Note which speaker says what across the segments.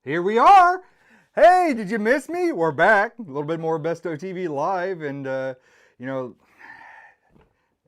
Speaker 1: Here we are. Hey, did you miss me? We're back. A little bit more Bestow TV live, and you know,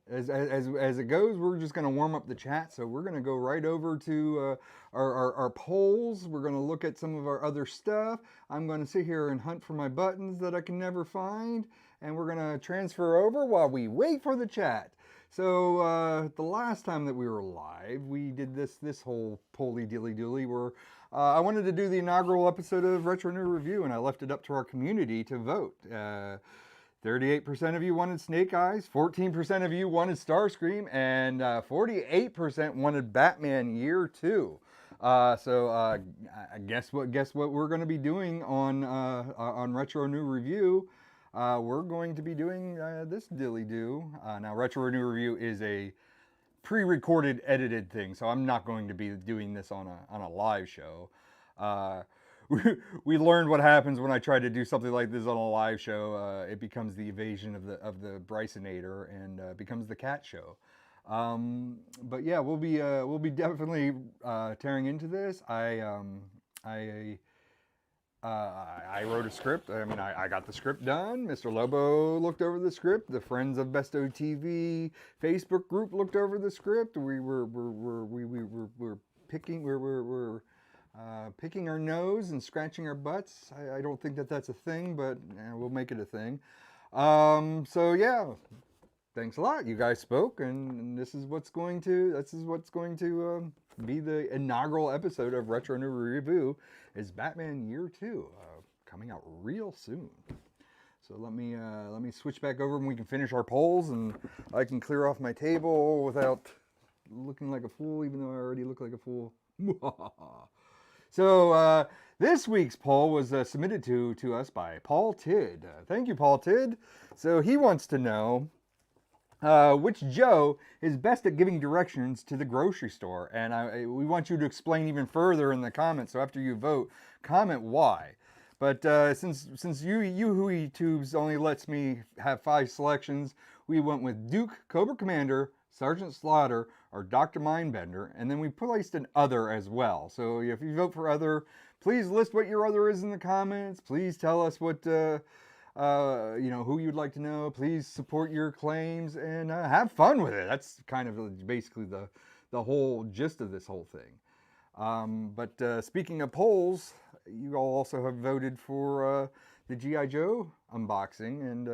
Speaker 1: as it goes, we're just going to warm up the chat. So we're going to go right over to our polls. We're going to look at some of our other stuff. I'm going to sit here and hunt for my buttons that I can never find, and we're going to transfer over while we wait for the chat. So the last time that we were live, we did this whole polly dilly dooley where I wanted to do the inaugural episode of Retro New Review, and I left it up to our community to vote. 38% of you wanted Snake Eyes, 14% of you wanted Starscream, and 48% wanted Batman Year 2. Guess what we're going to be doing on Retro New Review? We're going to be doing this dilly-do. Now, Retro New Review is a pre-recorded, edited thing, so I'm not going to be doing this on a live show. We learned what happens when I try to do something like this on a live show. It becomes the evasion of the Brysonator and becomes the cat show. But yeah, we'll be definitely tearing into this. I wrote a script. I mean, I got the script done. Mr. Lobo looked over the script. The Friends of Bestow TV Facebook group looked over the script. We were picking our nose and scratching our butts. I don't think that that's a thing, but we'll make it a thing. So yeah, thanks a lot. You guys spoke, and this is what's going to be the inaugural episode of Retro New Review. Is Batman Year 2 coming out real soon? So let me switch back over and we can finish our polls, and I can clear off my table without looking like a fool, even though I already look like a fool. So this week's poll was submitted to us by Paul Tidd. Thank you, Paul Tidd. So he wants to know which Joe is best at giving directions to the grocery store, and we want you to explain even further in the comments. So after you vote, comment why. But since Yoo-Hoo Tubes only lets me have 5 selections, we went with Duke, Cobra Commander, Sergeant Slaughter, or Dr. Mindbender, and then we placed an other as well. So if you vote for other, please list what your other is in the comments. Please tell us what who you'd like to know. Please support your claims and have fun with it. That's kind of basically the whole gist of this whole thing. But speaking of polls, you all also have voted for the G.I. Joe unboxing, and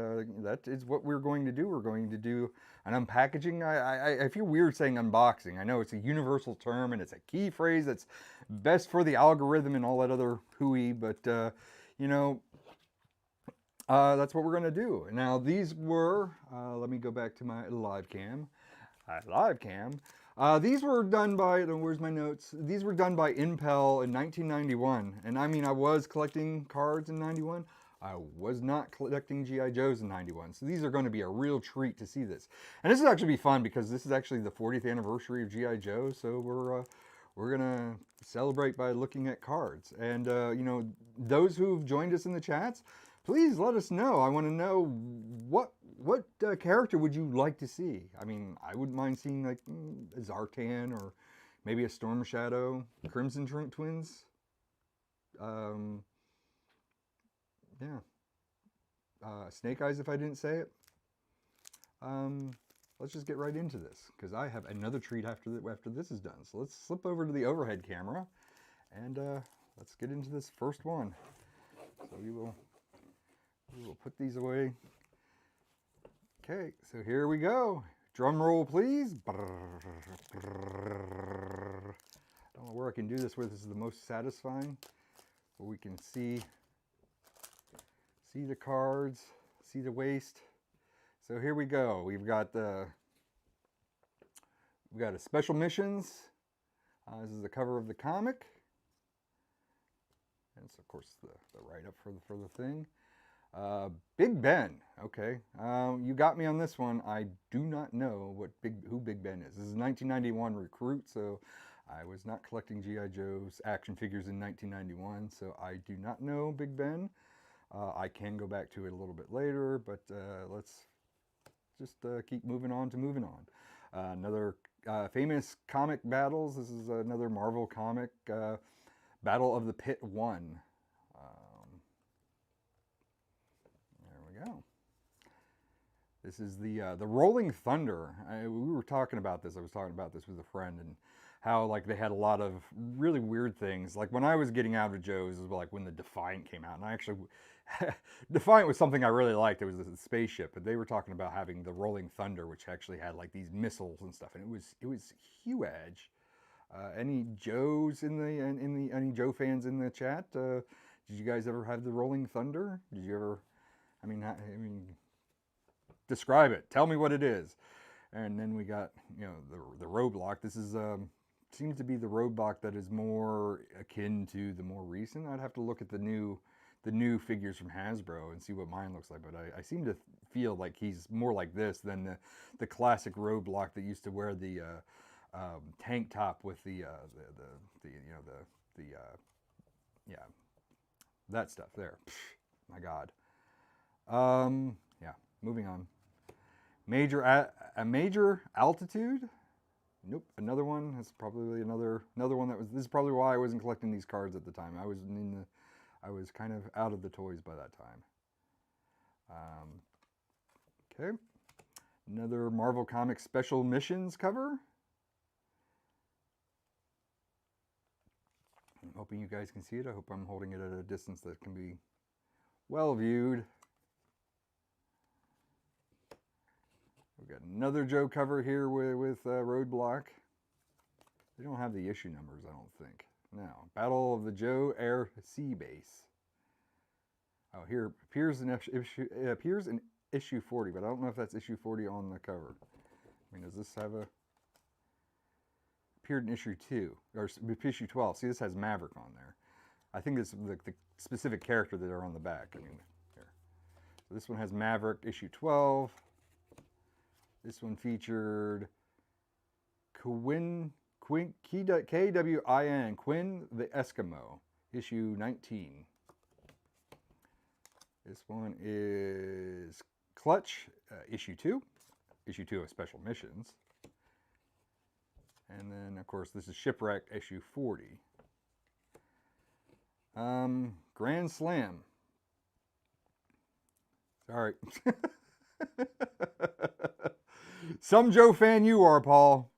Speaker 1: that is what we're going to do. We're going to do an unpackaging. I feel weird saying unboxing. I know it's a universal term and it's a key phrase that's best for the algorithm and all that other hooey, but that's what we're going to do. Now, these were, let me go back to my live cam. These were done by, where's my notes? These were done by Impel in 1991. And I mean, I was collecting cards in 91. I was not collecting G.I. Joes in 91. So these are going to be a real treat to see this. And this is actually be fun because this is actually the 40th anniversary of G.I. Joe. So we're going to celebrate by looking at cards. And, those who've joined us in the chats, please let us know. I want to know what character would you like to see? I mean, I wouldn't mind seeing like a Zartan or maybe a Storm Shadow, Crimson Twins. Snake Eyes if I didn't say it. Let's just get right into this because I have another treat after this is done. So let's slip over to the overhead camera and let's get into this first one. So we will put these away. Okay, so here we go. Drum roll, please. I don't know where I can do this where this is the most satisfying, where we can see the cards, see the waist. So here we go. We've got a special missions. This is the cover of the comic. And it's of course the write-up for the thing. Big Ben. Okay. You got me on this one. I do not know who Big Ben is. This is a 1991 recruit, so I was not collecting G.I. Joe's action figures in 1991, so I do not know Big Ben. I can go back to it a little bit later, but let's just keep moving on. Another famous comic battles. This is another Marvel comic Battle of the Pit 1. There we go. This is the Rolling Thunder. We were talking about this. I was talking about this with a friend, and how like they had a lot of really weird things. Like when I was getting out of Joe's, it was like when the Defiant came out, and I actually Defiant was something I really liked. It was a spaceship, but they were talking about having the Rolling Thunder, which actually had like these missiles and stuff, and it was huge. Any Joes any Joe fans in the chat? Did you guys ever have the Rolling Thunder? Did you ever? I mean, describe it. Tell me what it is. And then we got, you know, the Roadblock. This is seems to be the Roadblock that is more akin to the more recent. I'd have to look at the new figures from Hasbro and see what mine looks like. But I seem to feel like he's more like this than the classic Roadblock that used to wear the tank top with the yeah, that stuff there. Pfft, my God. Yeah. Moving on. A major altitude. Nope. Another one. That's probably another one that was. This is probably why I wasn't collecting these cards at the time. I was kind of out of the toys by that time. Okay. Another Marvel Comics Special Missions cover. I'm hoping you guys can see it. I hope I'm holding it at a distance that can be well viewed. We've got another Joe cover here with Roadblock. They don't have the issue numbers, I don't think. No. Battle of the Joe Air Sea Base. Oh, here it appears in issue 40, but I don't know if that's issue 40 on the cover. I mean, does this have a... Appeared in issue 2, or issue 12. See, this has Maverick on there. I think it's the specific character that are on the back. I mean, here. So this one has Maverick, issue 12. This one featured Kwin, K-W-I-N, Quinn the Eskimo, issue 19. This one is Clutch, issue 2 of Special Missions. And then, of course, this is Shipwreck, issue 40. Grand Slam. Sorry. Some Joe fan you are, Paul.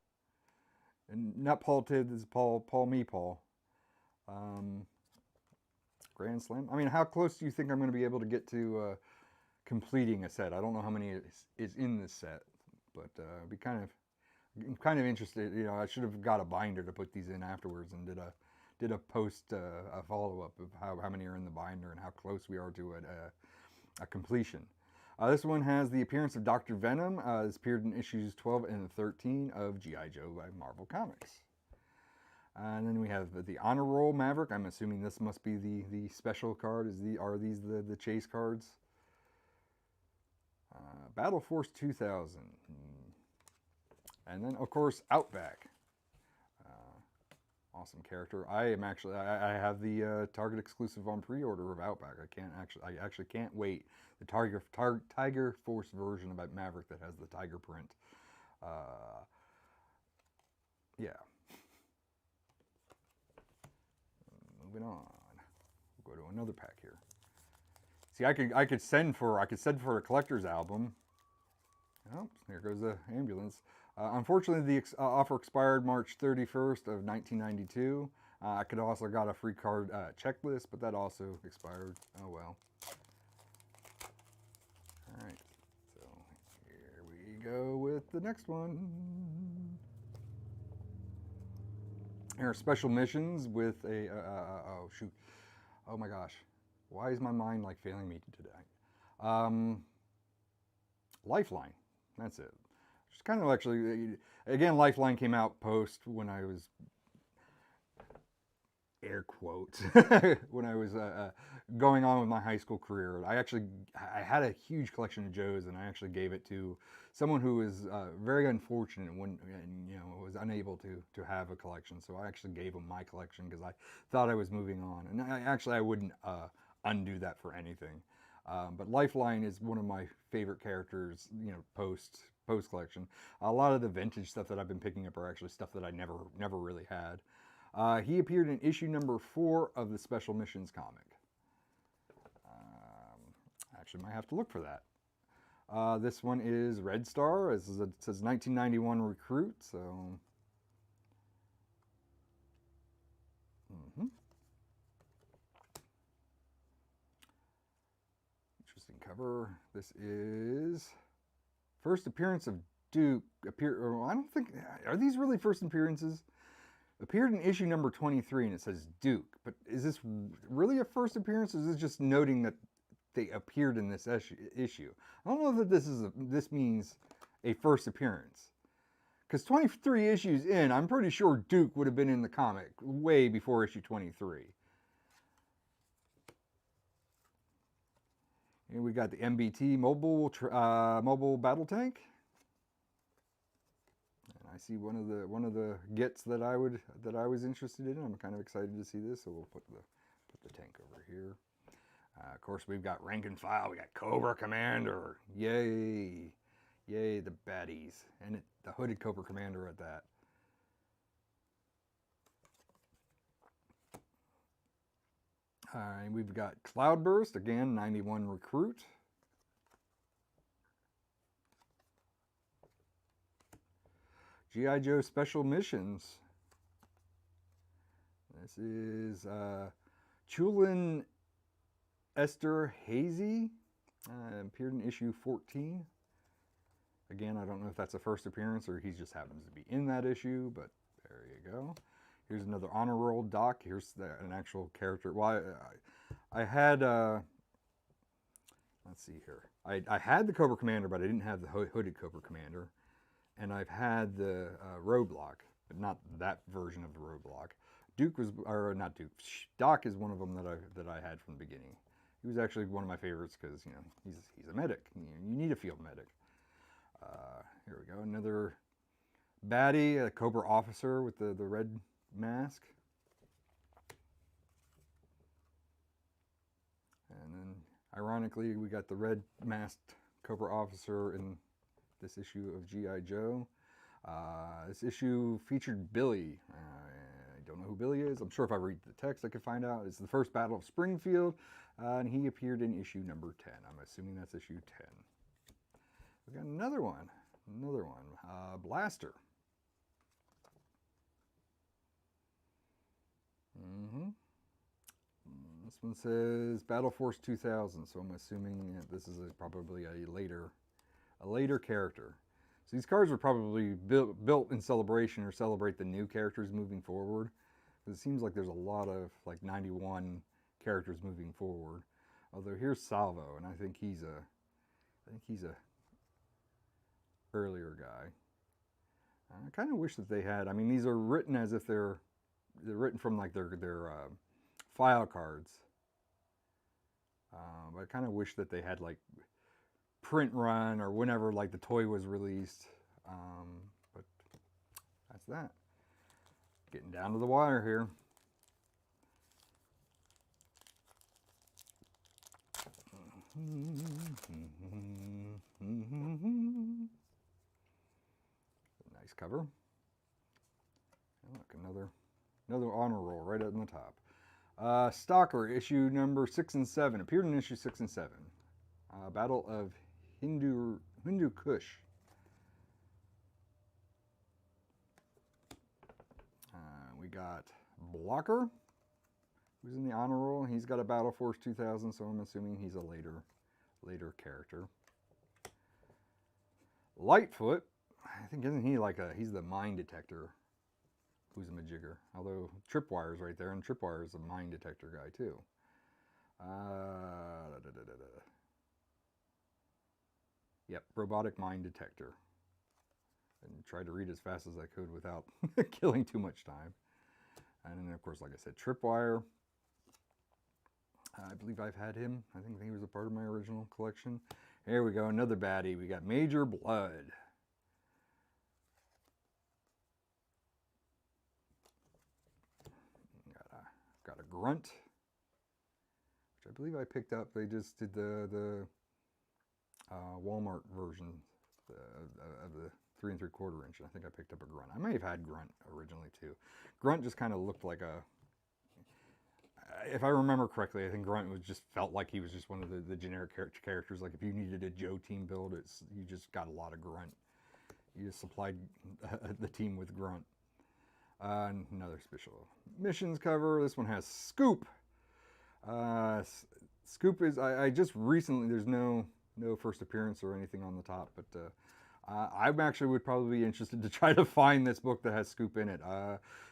Speaker 1: And not Paul Tid, this is Paul Meepaul. Grand Slam. I mean, how close do you think I'm going to be able to get to completing a set? I don't know how many is in this set, but I'd be kind of interested. You know, I should have got a binder to put these in afterwards, and did a post a follow-up of how many are in the binder and how close we are to a completion. This one has the appearance of Dr. Venom. It's appeared in issues 12 and 13 of G.I. Joe by Marvel Comics. And then we have the Honor Roll Maverick. I'm assuming this must be the special card. Are these the chase cards? Battle Force 2000. And then, of course, Outback. Awesome character. I have the Target exclusive on pre-order of Outback. I actually can't wait. The Tiger Force version of Maverick that has the tiger print. Yeah. Moving on. We'll go to another pack here. See, I could send for a collector's album. Oh, here goes the ambulance. Unfortunately, the offer expired March 31st of 1992. I could also got a free card checklist, but that also expired. Oh well. All right, so here we go with the next one. Here are Special Missions with a, oh shoot. Oh my gosh. Why is my mind like failing me today? Lifeline, that's it. Just kind of actually, again, Lifeline came out post when I was, air quotes, when I was going on with my high school career. I had a huge collection of Joes, and I actually gave it to someone who was very unfortunate and was unable to have a collection. So I actually gave him my collection because I thought I was moving on, and I wouldn't undo that for anything. But Lifeline is one of my favorite characters, post collection. A lot of the vintage stuff that I've been picking up are actually stuff that I never really had. He appeared in issue number 4 of the Special Missions comic. Actually, might have to look for that. This one is Red Star. It says 1991 recruit, so... Interesting cover. This is first appearance of Duke. I don't think... Are these really first appearances? Appeared in issue number 23, and it says Duke. But is this really a first appearance, or is this just noting that they appeared in this issue? I don't know that this means a first appearance. Because 23 issues in, I'm pretty sure Duke would have been in the comic way before issue 23. And we got the MBT mobile battle tank. And I see one of the gets that I was interested in. I'm kind of excited to see this, so we'll put the tank over here. Of course, we've got rank and file. We got Cobra Commander. Yay. Yay, the baddies. And the hooded Cobra Commander at that. And we've got Cloudburst, again, 91 recruit. G.I. Joe Special Missions. This is Chulin Esther Hazy. Appeared in issue 14. Again, I don't know if that's a first appearance or he just happens to be in that issue, but there you go. Here's another honor roll doc. Here's an actual character. Well, I had, let's see here. I had the Cobra Commander, but I didn't have the hooded Cobra Commander. And I've had the Roadblock, but not that version of the Roadblock. Duke was, or not Duke, Doc is one of them that I had from the beginning. He was actually one of my favorites because, you know, he's a medic. You need a field medic. Here we go, another baddie, a Cobra officer with the red mask. And then, ironically, we got the red masked Cobra officer in this issue of G.I. Joe. This issue featured Billy. I don't know who Billy is. I'm sure if I read the text I could find out. It's the first Battle of Springfield, and he appeared in issue number 10. I'm assuming that's issue 10. We got another one. Blaster. This one says Battle Force 2000, so I'm assuming this is probably a later character. So these cards were probably built in celebration or celebrate the new characters moving forward. Because it seems like there's a lot of like 91 characters moving forward. Although here's Salvo, and I think he's a earlier guy. I kind of wish that they had. I mean, these are written as if they're written from like their file cards. But I kind of wish that they had like print run or whenever like the toy was released. But that's that. Getting down to the wire here. Nice cover. And look, another honor roll right up on the top. Stalker, issue number 6 and 7. Appeared in issue 6 and 7. Battle of Hindu Kush. We got Blocker, who's in the honor roll. He's got a Battle Force 2000, so I'm assuming he's a later character. Lightfoot, I think isn't he like he's the mine detector who's a majigger. Although Tripwire's right there, and Tripwire's a mine detector guy too. Yep, robotic mine detector. And tried to read as fast as I could without killing too much time. And then, of course, like I said, Tripwire. I believe I've had him. I think he was a part of my original collection. Here we go, another baddie. We got Major Blood. Got a Grunt, which I believe I picked up. They just did the Walmart version of the 3 3/4 inch. And I think I picked up a Grunt. I may have had Grunt originally too. Grunt just kind of looked like a, if I remember correctly, I think Grunt was just felt like he was just one of the generic characters. Like if you needed a Joe team build, you just got a lot of Grunt. You just supplied the team with Grunt. Another special missions cover. This one has Scoop. Scoop is, I just recently, there's no first appearance or anything on the top, but I actually would probably be interested to try to find this book that has Scoop in it.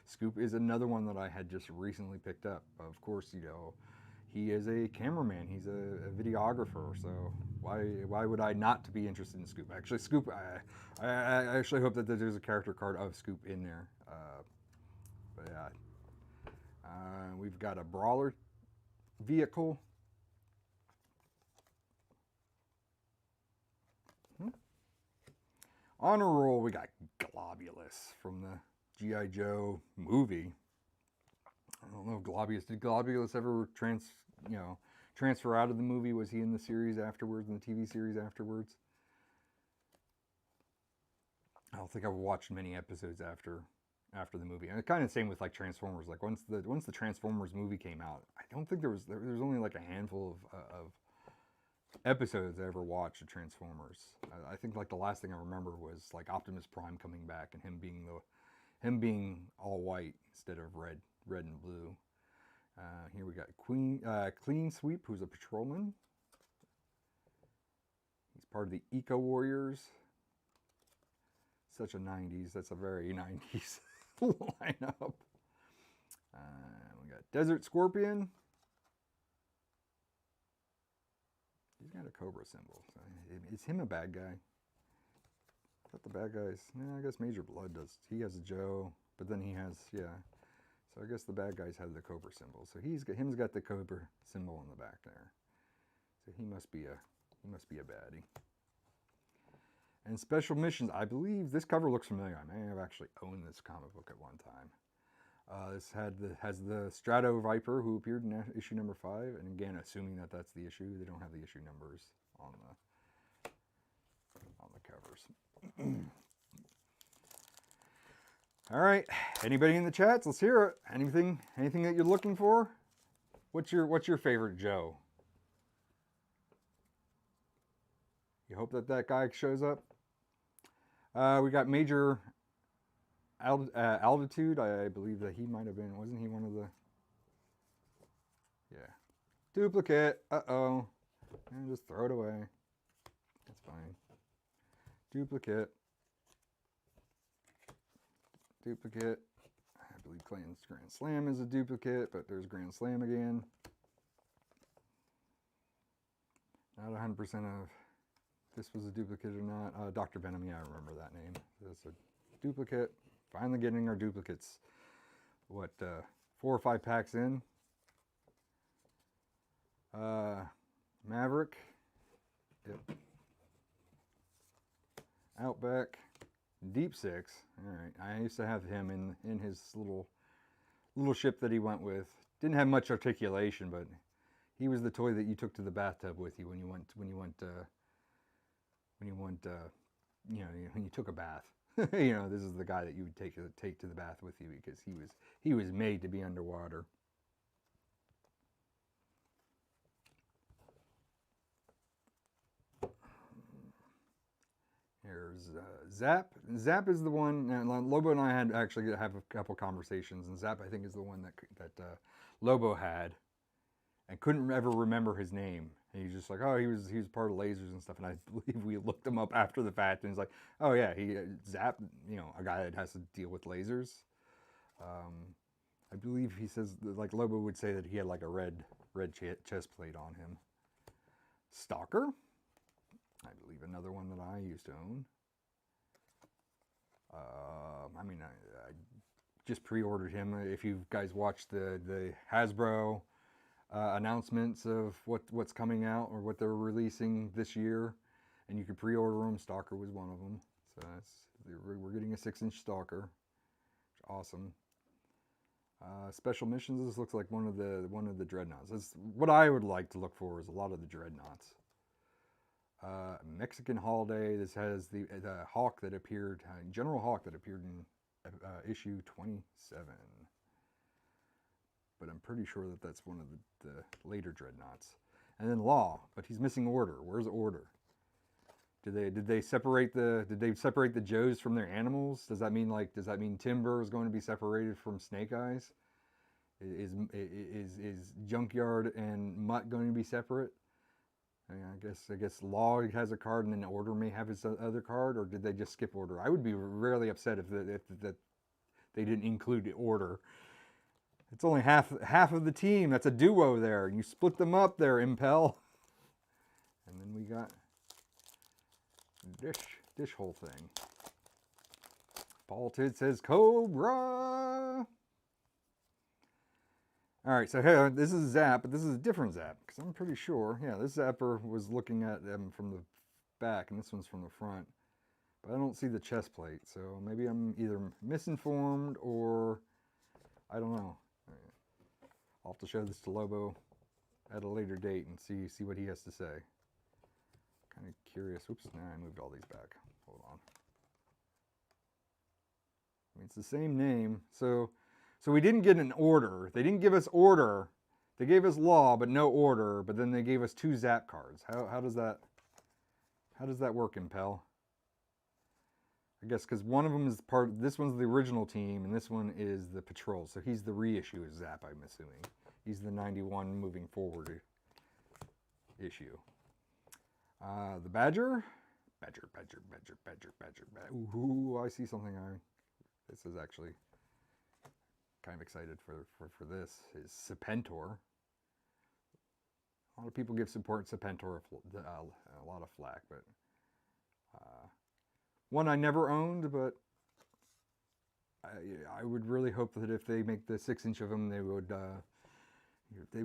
Speaker 1: Scoop is another one that I had just recently picked up. Of course, you know, he is a cameraman. He's a videographer. So why would I not to be interested in Scoop? Actually, Scoop, I actually hope that there's a character card of Scoop in there. But yeah, we've got a Brawler vehicle. On a roll, we got Golobulus from the G.I. Joe movie. I don't know if Golobulus, did Golobulus ever transfer out of the movie? Was he in the series afterwards, in the TV series afterwards? I don't think I've watched many episodes after the movie. And kind of the same with like Transformers. Like once the Transformers movie came out, I don't think there was only like a handful of episodes I ever watched of Transformers. I think like the last thing I remember was like Optimus Prime coming back and him being all white instead of red and blue. Here we got Clean Sweep, who's a patrolman. He's part of the Eco Warriors. Such a 90s. That's a very 90s lineup. We got Desert Scorpion. He's got a Cobra symbol. So is him a bad guy? I thought the bad guys, I guess Major Blood does. He has a Joe, but then he has, yeah. So I guess the bad guys have the Cobra symbol. So him's got the Cobra symbol in the back there. So he must be a baddie. And special missions, I believe this cover looks familiar. I may have actually owned this comic book at one time. This has the Shadow Viper, who appeared in issue number 5, and again, assuming that that's the issue, they don't have the issue numbers on the covers. All right, anybody in the chats? Let's hear it. Anything that you're looking for? What's your favorite Joe? You hope that guy shows up. We got Major Altitude. I believe that he might have been, wasn't he one of the, yeah. Duplicate, uh-oh. And just throw it away. That's fine. Duplicate. Duplicate. I believe Clan's Grand Slam is a duplicate, but there's Grand Slam again. Not 100% of this was a duplicate or not. Dr. Venom, yeah, I remember that name. That's a duplicate. Finally getting our duplicates. What, 4 or 5 packs in? Maverick. Yep. Outback. Deep Six. All right. I used to have him in his little ship that he went with. Didn't have much articulation, but he was the toy that you took to the bathtub with you when you took a bath. You know, this is the guy that you would take to the bath with you because he was made to be underwater. Here's Zap. Zap is the one, and Lobo and I had actually have a couple conversations, and Zap I think is the one that Lobo had and couldn't ever remember his name. And he's just like, oh, he was part of lasers and stuff. And I believe we looked him up after the fact, and he's like, oh yeah, he Zap, you know, a guy that has to deal with lasers. I believe he says, like Lobo would say that he had like a red chest plate on him. Stalker, I believe another one that I used to own. I mean, I just pre-ordered him. If you guys watched the Hasbro announcements of what's coming out or what they're releasing this year, and you could pre-order them, Stalker was one of them. So we're getting a 6-inch Stalker. Awesome. Special missions. This looks like one of the Dreadnoks. That's what I would like to look for, is a lot of the Dreadnoks. Mexican Holiday. This has the Hawk that appeared, General Hawk that appeared in issue 27. But I'm pretty sure that that's one of the later Dreadnoks. And then Law, but he's missing Order. Where's Order? Did they separate the Joes from their animals? Does that mean Timber is going to be separated from Snake Eyes? Is Junkyard and Mutt going to be separate? I guess Law has a card and then Order may have his other card, or did they just skip Order? I would be really upset if they didn't include Order. It's only half of the team. That's a duo there. You split them up there, Impel. And then we got this whole thing. Paul Tidd says Cobra. All right, so here, this is Zap, but this is a different Zap, because I'm pretty sure, yeah, this Zapper was looking at them from the back, and this one's from the front. But I don't see the chest plate, so maybe I'm either misinformed or I don't know. I'll have to show this to Lobo at a later date and see what he has to say. Kind of curious. Oops, now I moved all these back. Hold on. I mean, it's the same name, so we didn't get an Order. They didn't give us Order. They gave us Law, but no Order. But then they gave us 2 Zap cards. How does that work, Impel? I guess because one of them is this one's the original team, and this one is the Patrol. So he's the reissue of Zap, I'm assuming. He's the 91 moving forward issue. The Badger. Ooh, I see something. This is actually kind of excited for this. Is Serpentor. A lot of people give support Serpentor a lot of flack, but one I never owned, but I would really hope that if they make the 6-inch of them, they would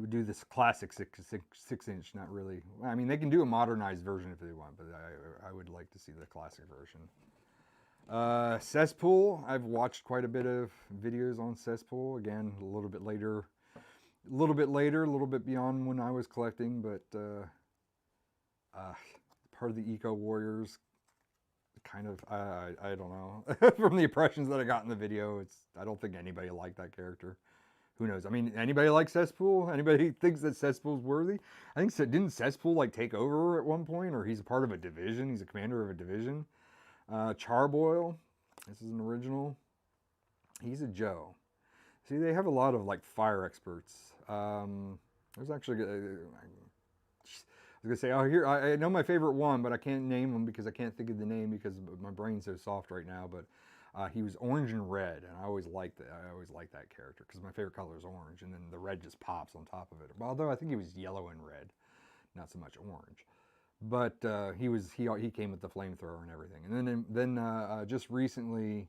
Speaker 1: do this classic 6-inch. Not really. I mean, they can do a modernized version if they want, but I would like to see the classic version. Cesspool. I've watched quite a bit of videos on Cesspool. Again, a little bit beyond when I was collecting, but part of the Eco Warriors. Kind of, I don't know. From the impressions that I got in the video, I don't think anybody liked that character. Who knows? I mean, anybody like Cesspool? Anybody thinks that Cesspool's worthy? I think so. Didn't Cesspool like take over at one point, or he's a part of a division? He's a commander of a division. Charboil. This is an original. He's a Joe. See, they have a lot of like fire experts. There's actually. I was gonna say, oh, here I know my favorite one, but I can't name him because I can't think of the name because my brain's so soft right now. But he was orange and red, and I always liked that. I always liked that character because my favorite color is orange, and then the red just pops on top of it. Although I think he was yellow and red, not so much orange. But he came with the flamethrower and everything. And then just recently,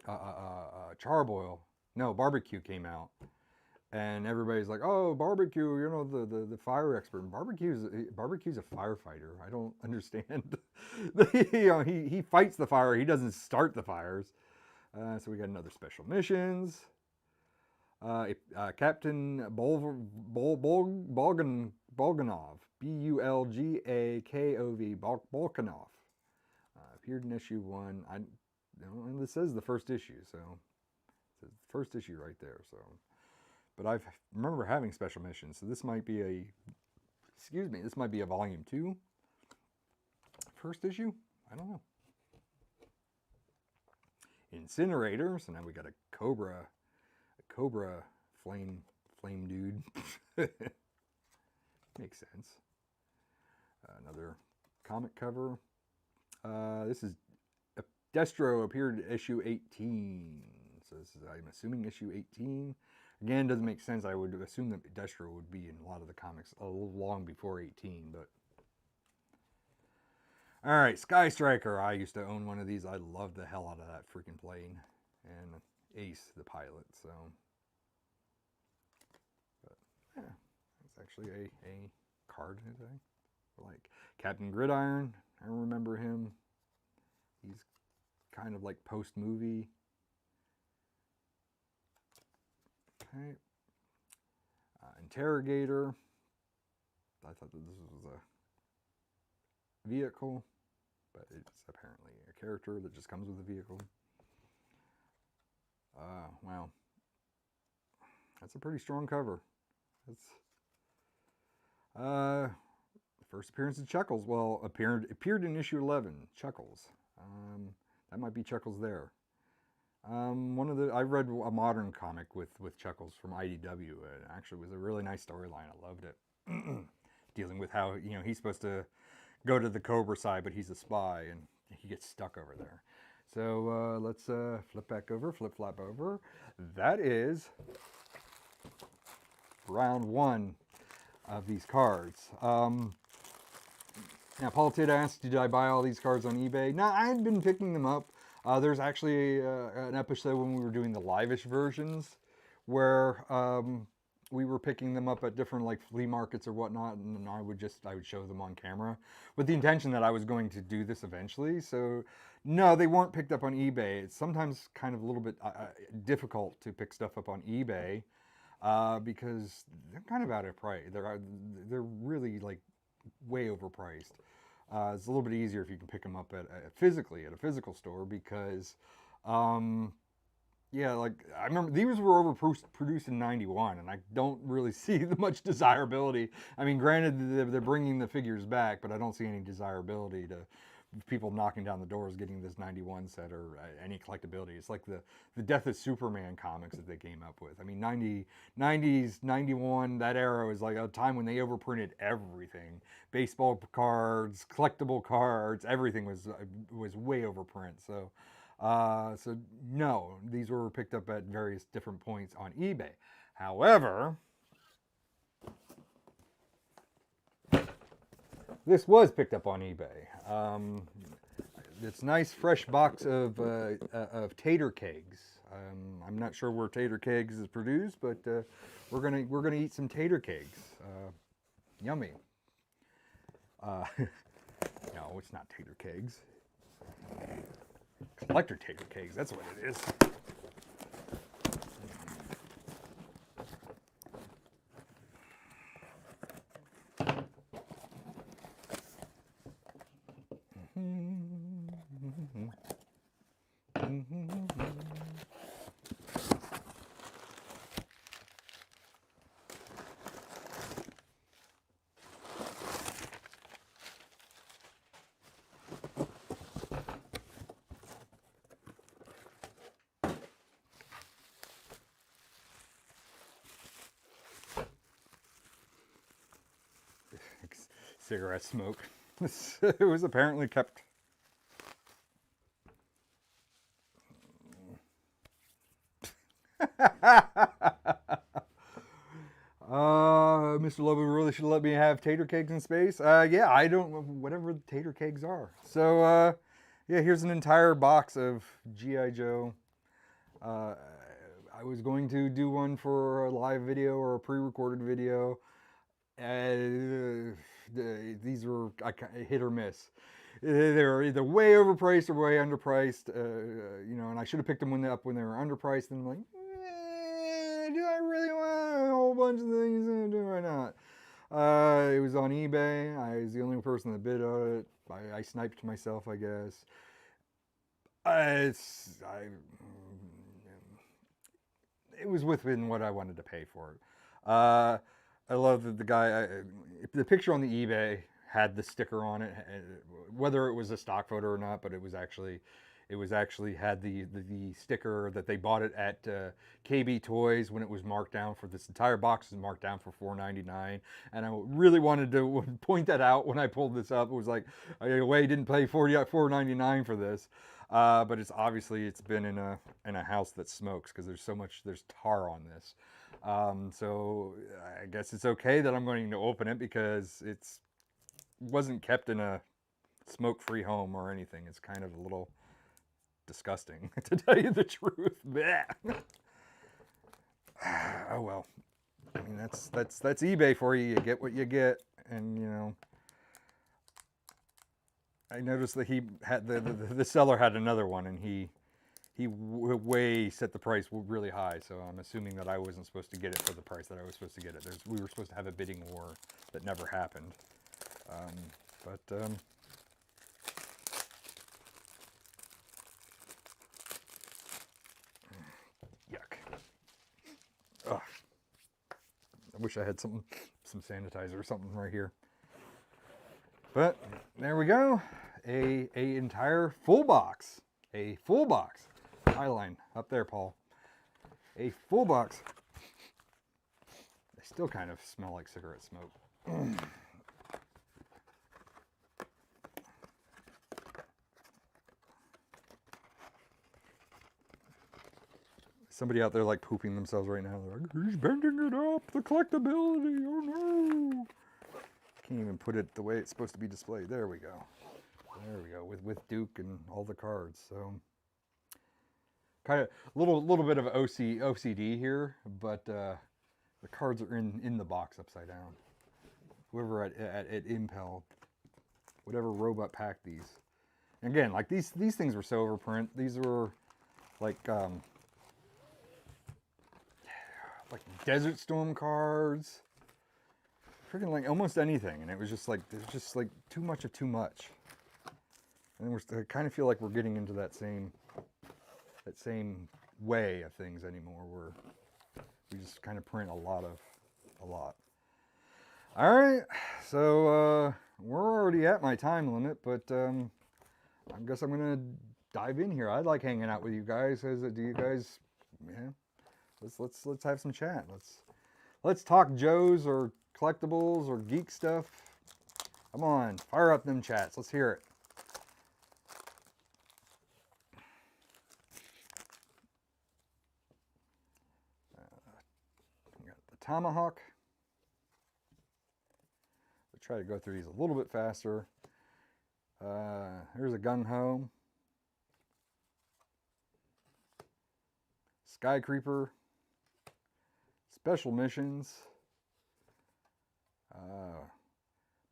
Speaker 1: Charboil, no, Barbecue came out. And everybody's like, oh, Barbecue, you know, the fire expert. Barbecue's a firefighter. I don't understand. You know, he fights the fire. He doesn't start the fires. So we got another special missions. Captain Bulganov. Bulgakov. Bulganov. Appeared in issue 1. This says the first issue, so it says the first issue right there. So. But I remember having special missions, so this might be this might be a volume 2. First issue? I don't know. Incinerator, so now we got a Cobra flame dude. Makes sense. Another comic cover. This is Destro appeared in issue 18. So this is, I'm assuming, issue 18. Again, doesn't make sense. I would assume that Destro would be in a lot of the comics a little long before 18, but... Alright, Sky Striker. I used to own one of these. I loved the hell out of that freaking plane. And Ace, the pilot, so... But, yeah, it's actually a card, I think. Like Captain Gridiron, I remember him. He's kind of like post-movie. Okay. Interrogator. I thought that this was a vehicle, but it's apparently a character that just comes with a vehicle. Wow. That's a pretty strong cover. That's first appearance of Chuckles. Well, appeared in issue 11. Chuckles. That might be Chuckles there. I read a modern comic with Chuckles from IDW. It actually was a really nice storyline. I loved it. Dealing with how, you know, he's supposed to go to the Cobra side, but he's a spy and he gets stuck over there. So let's flip-flap over. That is round 1 of these cards. Now, Paul Tidd asked, did I buy all these cards on eBay? No, I had been picking them up. There's actually an episode when we were doing the live-ish versions where we were picking them up at different like flea markets or whatnot, and I would show them on camera with the intention that I was going to do this eventually. So no, they weren't picked up on eBay. It's sometimes kind of a little bit difficult to pick stuff up on eBay because they're kind of out of price. They're really like way overpriced. It's a little bit easier if you can pick them up physically at a physical store because, yeah, like I remember these were overproduced in '91, and I don't really see much desirability. I mean, granted, they're bringing the figures back, but I don't see any desirability to people knocking down the doors getting this '91 set or any collectability. It's like the Death of Superman comics that they came up with. I mean, '90s, '91, that era was like a time when they overprinted everything. Baseball cards, collectible cards, everything was way overprint. So no, these were picked up at various different points on eBay. However, this was picked up on eBay. It's a nice fresh box of tater kegs. I'm not sure where tater kegs is produced, but we're gonna eat some tater kegs. Yummy. No, it's not tater kegs. Collector tater kegs. That's what it is. Cigarette smoke. It was apparently kept. Mr. Lobo really should let me have tater kegs in space. Yeah, I don't know whatever tater kegs are. So yeah, here's an entire box of G.I. Joe. I was going to do one for a live video or a pre-recorded video. These were hit or miss. They're either way overpriced or way underpriced, you know, and I should have picked them up when they were underpriced, and I'm like, do I really want a whole bunch of things? Do I not? It was on eBay. I was the only person that bid on it. I sniped myself, I guess. It was within what I wanted to pay for it. I love that the guy, the picture on the eBay had the sticker on it, whether it was a stock photo or not, but it was actually had the sticker that they bought it at KB Toys when it was marked down for this entire box is marked down for $4.99, and I really wanted to point that out when I pulled this up. It was like, I didn't pay $4.99 for this, but it's been in a house that smokes because there's tar on this. So I guess it's okay that I'm going to open it because it wasn't kept in a smoke-free home or anything. It's kind of a little disgusting, to tell you the truth. Oh well. I mean, that's eBay for you. You get what you get, and you know. I noticed that he had the seller had another one, and he he way set the price really high, so I'm assuming that I wasn't supposed to get it for the price that I was supposed to get it. We were supposed to have a bidding war that never happened. Yuck. Ugh. I wish I had some sanitizer or something right here. But there we go. A entire full box. A full box. Highline up there, Paul. A full box. They still kind of smell like cigarette smoke. Somebody out there like pooping themselves right now. They're like, he's bending it up. The collectability. Oh no. Can't even put it the way it's supposed to be displayed. There we go. There we go. With Duke and all the cards. So kind of a little bit of OCD here, but the cards are in the box upside down. Whoever at Impel, whatever robot packed these. And again, like these things were so overprint. These were like Desert Storm cards, freaking like almost anything, and it was just like there's just like too much of too much. And I kind of feel like we're getting into that same way of things anymore, where we just kind of print a lot. All right, so we're already at my time limit, but I guess I'm gonna dive in here. I like hanging out with you guys. Do you guys? Yeah. Let's have some chat. Let's talk Joes or collectibles or geek stuff. Come on, fire up them chats. Let's hear it. We got the Tomahawk. We'll try to go through these a little bit faster. Here's a Gung Ho. Sky Creeper. Special missions.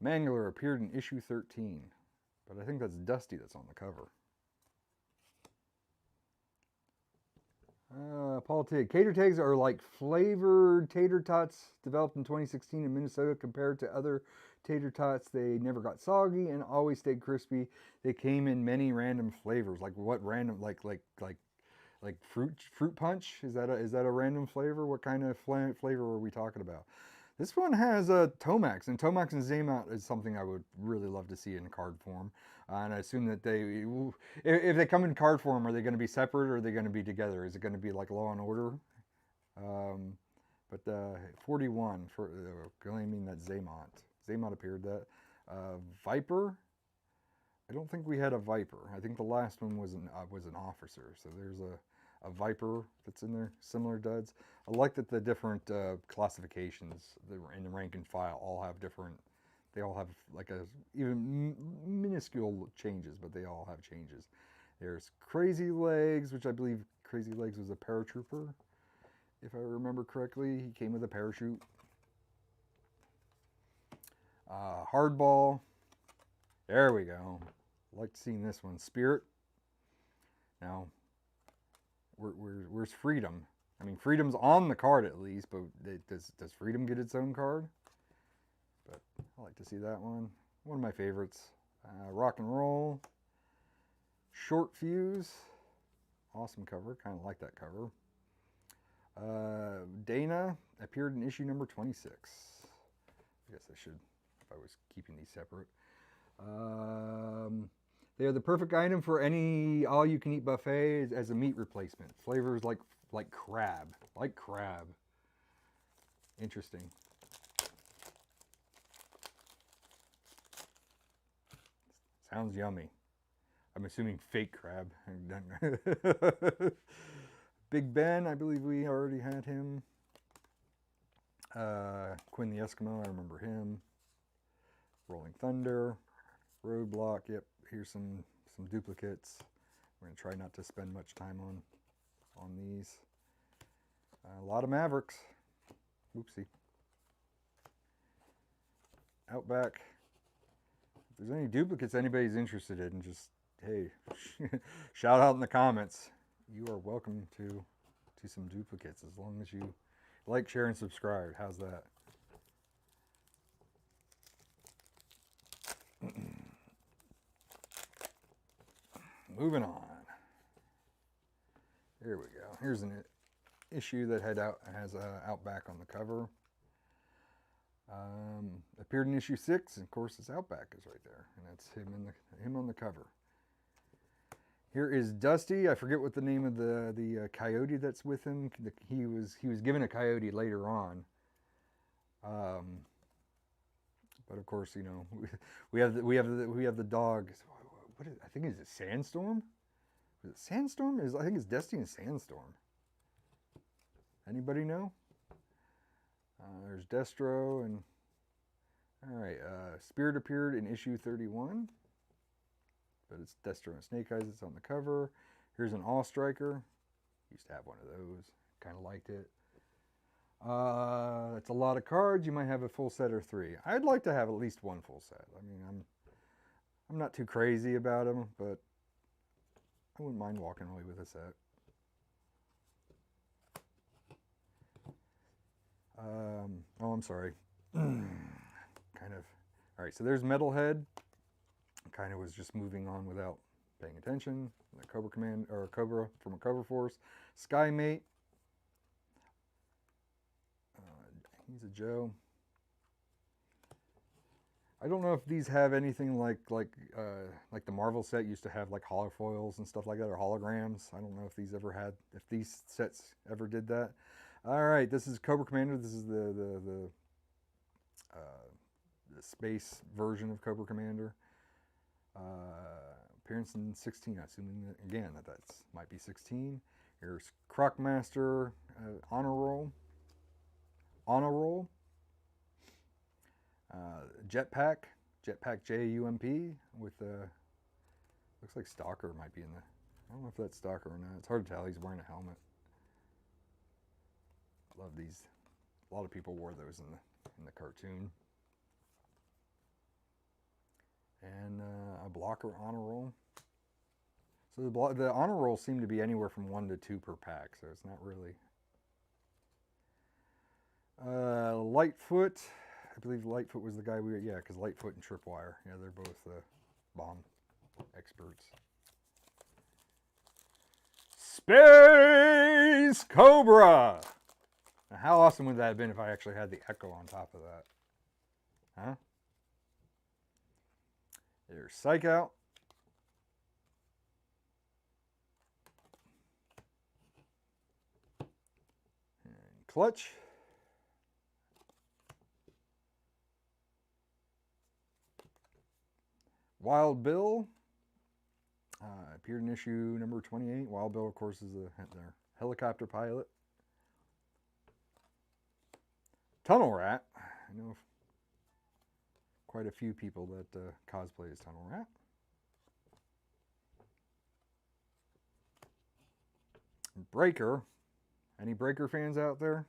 Speaker 1: Mangler appeared in issue 13, but I think that's Dusty that's on the cover. Paul Tig. Cater tags are like flavored tater tots developed in 2016 in Minnesota. Compared to other tater tots, they never got soggy and always stayed crispy. They came in many random flavors. Like what random? Like fruit punch? Is that a random flavor? What kind of flavor are we talking about? This one has a Tomax, and Tomax and Zaymont is something I would really love to see in card form. And I assume that if they come in card form, are they going to be separate or are they going to be together? Is it going to be like Law and Order? But 41 for claiming that Zaymont appeared that. Viper. I don't think we had a Viper. I think the last one was an officer. So there's a Viper that's in there, similar duds. I like that the different classifications in the rank and file all have different, they all have like even minuscule changes, but they all have changes. There's Crazy Legs, which I believe Crazy Legs was a paratrooper, if I remember correctly. He came with a parachute. Hardball. There we go. Like seeing this one. Spirit. Now, where's Freedom? I mean, Freedom's on the card at least, but does Freedom get its own card? But I like to see that one. One of my favorites. Rock and Roll. Short Fuse. Awesome cover. Kind of like that cover. Dana appeared in issue number 26. I guess I should, if I was keeping these separate. They are the perfect item for any all-you-can-eat buffet as a meat replacement. Flavors like crab. Like crab. Interesting. Sounds yummy. I'm assuming fake crab. Big Ben, I believe we already had him. Quinn the Eskimo, I remember him. Rolling Thunder. Roadblock, yep. Here's some duplicates. We're going to try not to spend much time on these. A lot of Mavericks. Oopsie. Outback. If there's any duplicates anybody's interested in, just, hey, shout out in the comments. you are welcome to some duplicates as long as you like, share, and subscribe. How's that? Moving on. Here we go. Here's an issue that has Outback on the cover. Appeared in issue 6, and of course his Outback is right there, and that's him on the cover. Here is Dusty. I forget what the name of the coyote that's with him. He was given a coyote later on. But of course, you know, we have the dog. What is, I think is it Sandstorm? Is it Sandstorm? I think it's Dusty and Sandstorm. Anybody know? There's Destro, and all right. Spirit appeared in issue 31, but it's Destro and Snake Eyes. It's on the cover. Here's an All Striker. Used to have one of those. Kind of liked it. That's a lot of cards. You might have a full set or 3. I'd like to have at least one full set. I mean, I'm not too crazy about them, but I wouldn't mind walking away with a set. Oh, I'm sorry. Kind of. All right, so there's Metalhead. Kind of was just moving on without paying attention. The Cobra Commander, or Cobra from a Cobra Force. Skymate. He's a Joe. I don't know if these have anything like the Marvel set used to have, like holofoils and stuff like that, or holograms. I don't know if these sets ever did that. All right, this is Cobra Commander. This is the space version of Cobra Commander. Appearance in 16. Assuming that, again, that might be 16. Here's Crock Master, honor roll. Jetpack JUMP with looks like Stalker might be in the. I don't know if that's Stalker or not. It's hard to tell. He's wearing a helmet. I love these. A lot of people wore those in the cartoon. And a blocker honor roll. So the honor rolls seem to be anywhere from 1 to 2 per pack, so it's not really. Lightfoot. I believe Lightfoot was the guy because Lightfoot and Tripwire. Yeah, they're both bomb experts. Space Cobra! Now, how awesome would that have been if I actually had the Echo on top of that? Huh? There's Psych Out. And Clutch. Wild Bill appeared in issue number 28. Wild Bill, of course, is their helicopter pilot. Tunnel Rat. I know quite a few people that cosplay as Tunnel Rat. Breaker. Any Breaker fans out there?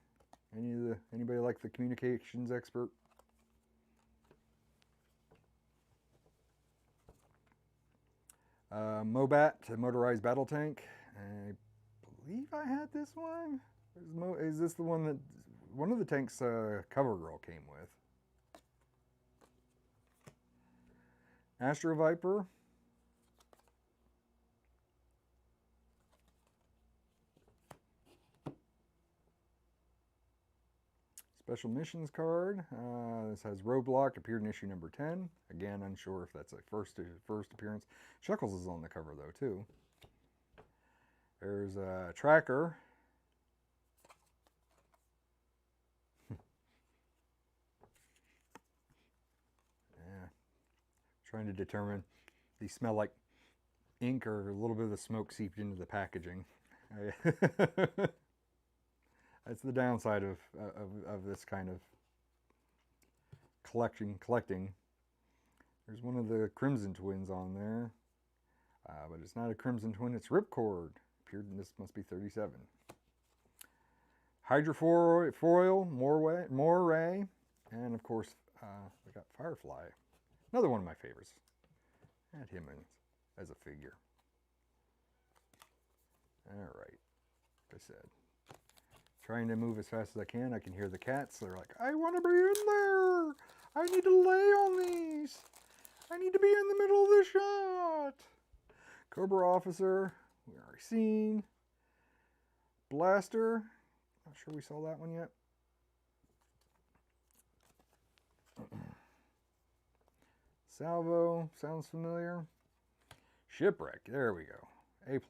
Speaker 1: Anybody like the communications expert? Mobat, a motorized battle tank. I believe I had this one. Is this the one that one of the tanks CoverGirl came with? Astro-Viper. Special missions card. This has Roadblock, appeared in issue number 10. Again, unsure if that's a first appearance. Chuckles is on the cover though too. There's a Tracker. Yeah. Trying to determine. These smell like ink or a little bit of the smoke seeped into the packaging. That's the downside of this kind of collecting. There's one of the Crimson Twins on there, but it's not a Crimson Twin. It's Ripcord. Appeared in this must be 37. Hydrofoil, Moray, and of course we got Firefly. Another one of my favorites. I had him as a figure. All said. Trying to move as fast as I can. I can hear the cats. They're like, I want to be in there. I need to lay on these. I need to be in the middle of the shot. Cobra Officer. We already seen. Blaster. Not sure we saw that one yet. Salvo. Sounds familiar. Shipwreck. There we go. A+.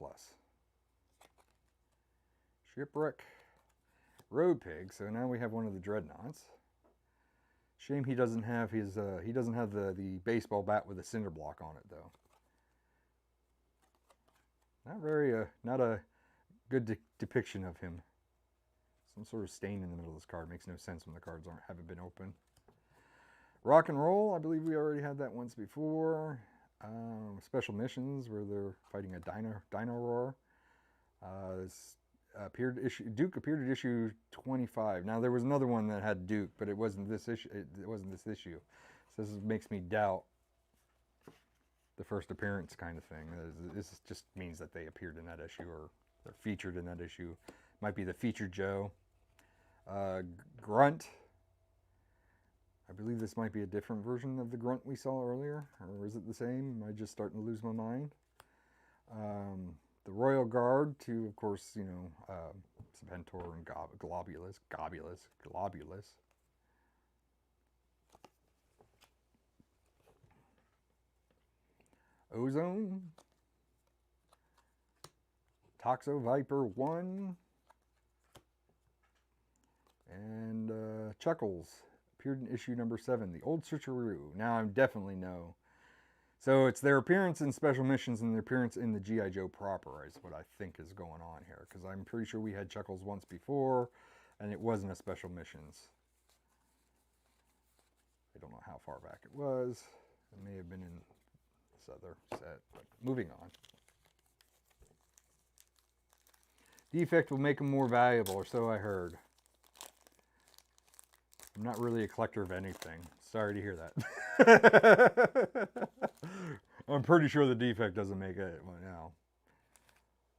Speaker 1: Shipwreck. Road Pig. So now we have one of the Dreadnoks. Shame he doesn't have his the baseball bat with a cinder block on it though. Not a good depiction of him. Some sort of stain in the middle of this card makes no sense when the cards haven't been opened. Rock and Roll. I believe we already had that once before. Special missions where they're fighting a dino roar. Duke appeared at issue 25. Now there was another one that had Duke, but it wasn't this issue. It wasn't this issue. So this makes me doubt the first appearance kind of thing. This just means that they appeared in that issue or they're featured in that issue. Might be the featured Joe. Grunt. I believe this might be a different version of the Grunt we saw earlier, or is it the same? Am I just starting to lose my mind? The Royal Guard to, of course, you know, Serpentor and Golobulus. Ozone. Toxo-Viper 1. And Chuckles. Appeared in issue number 7. The Old Switcheroo. Now I definitely know. So it's their appearance in Special Missions and their appearance in the G.I. Joe proper is what I think is going on here. Because I'm pretty sure we had Chuckles once before, and it wasn't a Special Missions. I don't know how far back it was. It may have been in this other set, but moving on. Defect will make them more valuable, or so I heard. I'm not really a collector of anything. Sorry to hear that. I'm pretty sure the defect doesn't make it. Well, no.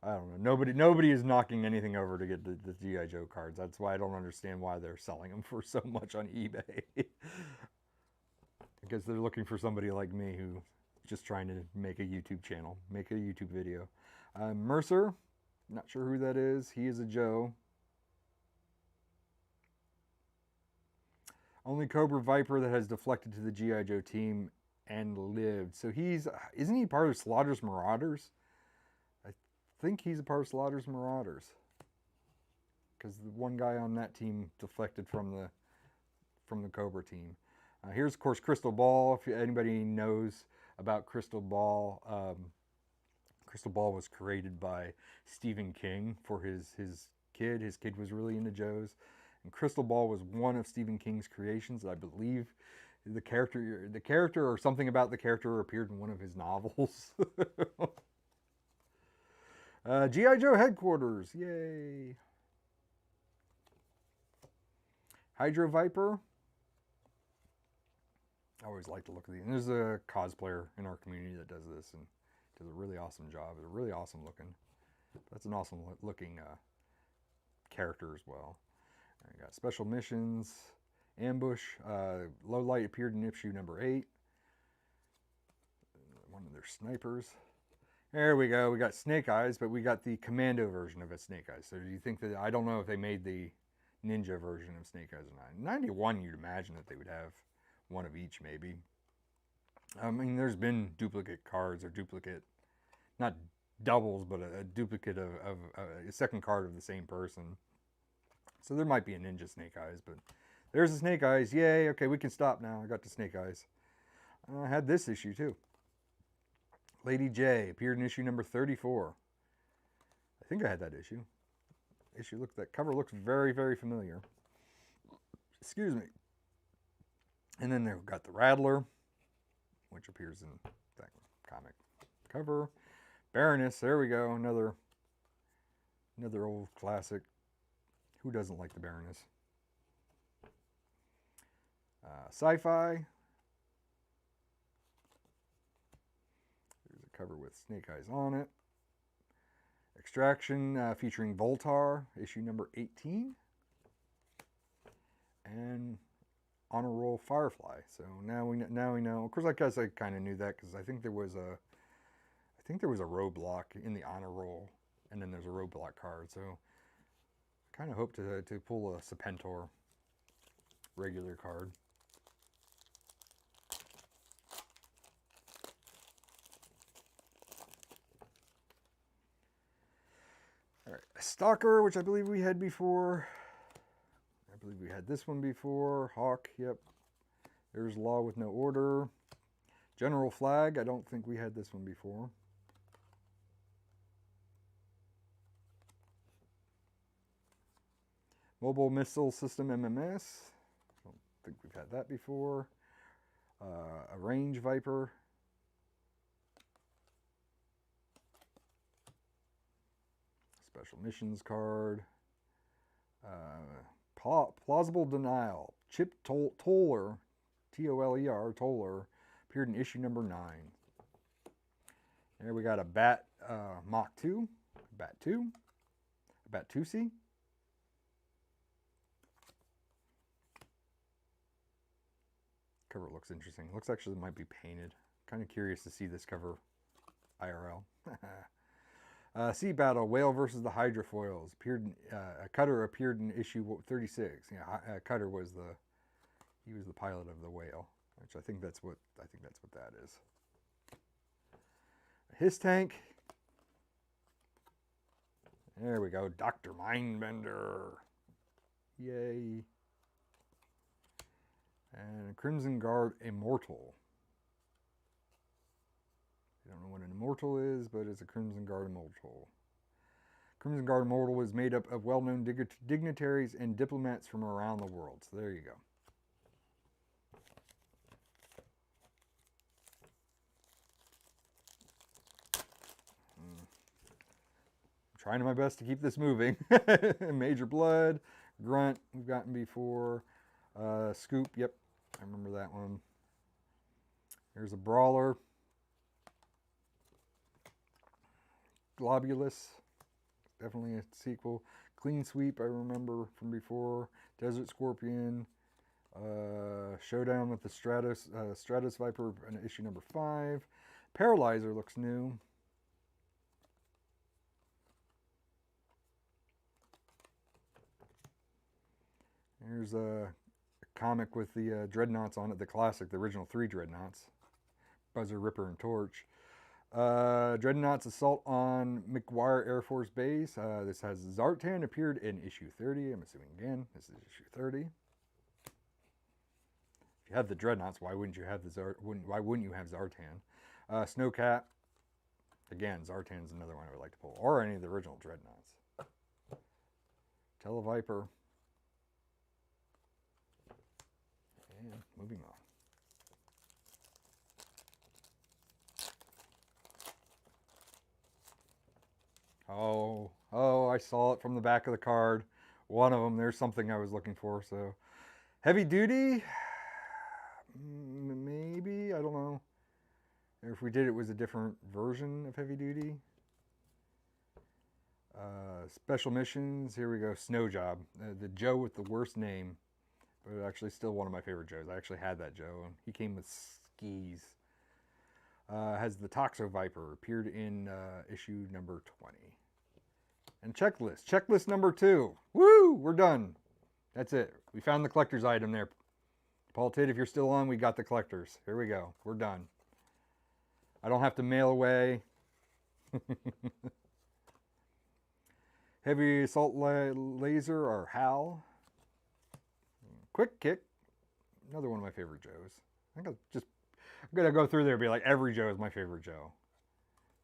Speaker 1: I don't know. Nobody is knocking anything over to get the G.I. Joe cards. That's why I don't understand why they're selling them for so much on eBay. I guess they're looking for somebody like me who's just trying to make a YouTube channel, make a YouTube video. Mercer, not sure who that is. He is a Joe. Only Cobra Viper that has deflected to the G.I. Joe team and lived. So isn't he part of Slaughter's Marauders? I think he's a part of Slaughter's Marauders. Because the one guy on that team deflected from the Cobra team. Here's, of course, Crystal Ball. If anybody knows about Crystal Ball, Crystal Ball was created by Stephen King for his kid. His kid was really into Joes. And Crystal Ball was one of Stephen King's creations. I believe the character or something about the character appeared in one of his novels. G.I. Joe headquarters. Yay. Hydro Viper. I always like to look at these. And there's a cosplayer in our community that does this and does a really awesome job. It's really awesome looking. That's an awesome looking character as well. I got Special Missions, Ambush, Low Light appeared in issue number 8. One of their snipers. There we go. We got Snake Eyes, but we got the Commando version of a Snake Eyes. So do you think that, I don't know if they made the Ninja version of Snake Eyes or not. 91, you'd imagine that they would have one of each maybe. I mean, there's been duplicate cards or duplicate, not doubles, but a duplicate of a second card of the same person. So there might be a Ninja Snake Eyes, but there's the Snake Eyes. Yay, okay, we can stop now. I got the Snake Eyes. I had this issue too. Lady J appeared in issue number 34. I think I had that issue. That cover looks very, very familiar. Excuse me. And then they've got the Rattler, which appears in that comic cover. Baroness, there we go. Another old classic. Who doesn't like the Baroness? Sci-Fi. There's a cover with Snake Eyes on it. Extraction featuring Voltar, issue number 18. And Honor Roll Firefly. So now we know. Of course, I guess I kind of knew that because I think there was a Roadblock in the Honor Roll, and then there's a Roadblock card. So I kind of hope to pull a Serpentor regular card. All right, Stalker, which I believe we had before. I believe we had this one before. Hawk, yep. There's Law with No Order. General Flagg, I don't think we had this one before. Mobile Missile System MMS. Don't think we've had that before. A Range Viper. Special Missions card. Plausible Denial. Chip Toller, T-O-L-E-R, Toller, appeared in issue number 9. There we got a Bat Mach 2, Bat 2, a Bat 2C. Cover looks interesting. Looks actually might be painted. Kind of curious to see this cover IRL. Sea Battle, Whale versus the Hydrofoils. Appeared Cutter appeared in issue 36. Yeah, Cutter was the pilot of the Whale, which I think that's what that is. His tank. There we go, Dr. Mindbender. Yay. And Crimson Guard Immortal. I don't know what an Immortal is, but it's a Crimson Guard Immortal. Crimson Guard Immortal is made up of well-known dignitaries and diplomats from around the world. So there you go. I'm trying my best to keep this moving. Major Blood, Grunt, we've gotten before. Scoop, yep, I remember that one. Here's a Brawler. Golobulus, definitely a sequel. Clean Sweep, I remember from before. Desert Scorpion. Showdown with the Stratos Viper in issue number 5. Paralyzer looks new. Here's a comic with the Dreadnoks on it, the classic, the original 3 Dreadnoks. Buzzer, Ripper, and Torch. Dreadnoks Assault on McGuire Air Force Base. This has Zartan, appeared in issue 30. I'm assuming again, this is issue 30. If you have the Dreadnoks, why wouldn't you have why wouldn't you have Zartan? Snowcat. Again, Zartan's another one I would like to pull, or any of the original Dreadnoks. Televiper. And moving on. Oh, I saw it from the back of the card. One of them, there's something I was looking for. So, Heavy Duty, maybe, I don't know. If we did, it was a different version of Heavy Duty. Special Missions, here we go, Snow Job. The Joe with the worst name, but actually still one of my favorite Joes. I actually had that Joe, and he came with skis. Has the Toxo-Viper, appeared in issue number 20. And checklist number 2. Woo, we're done. That's it. We found the collector's item there. Paul Tidd, if you're still on, we got the collectors. Here we go. We're done. I don't have to mail away. Heavy Assault Laser, or HAL. Quick Kick. Another one of my favorite Joes. I'm going to go through there and be like, every Joe is my favorite Joe.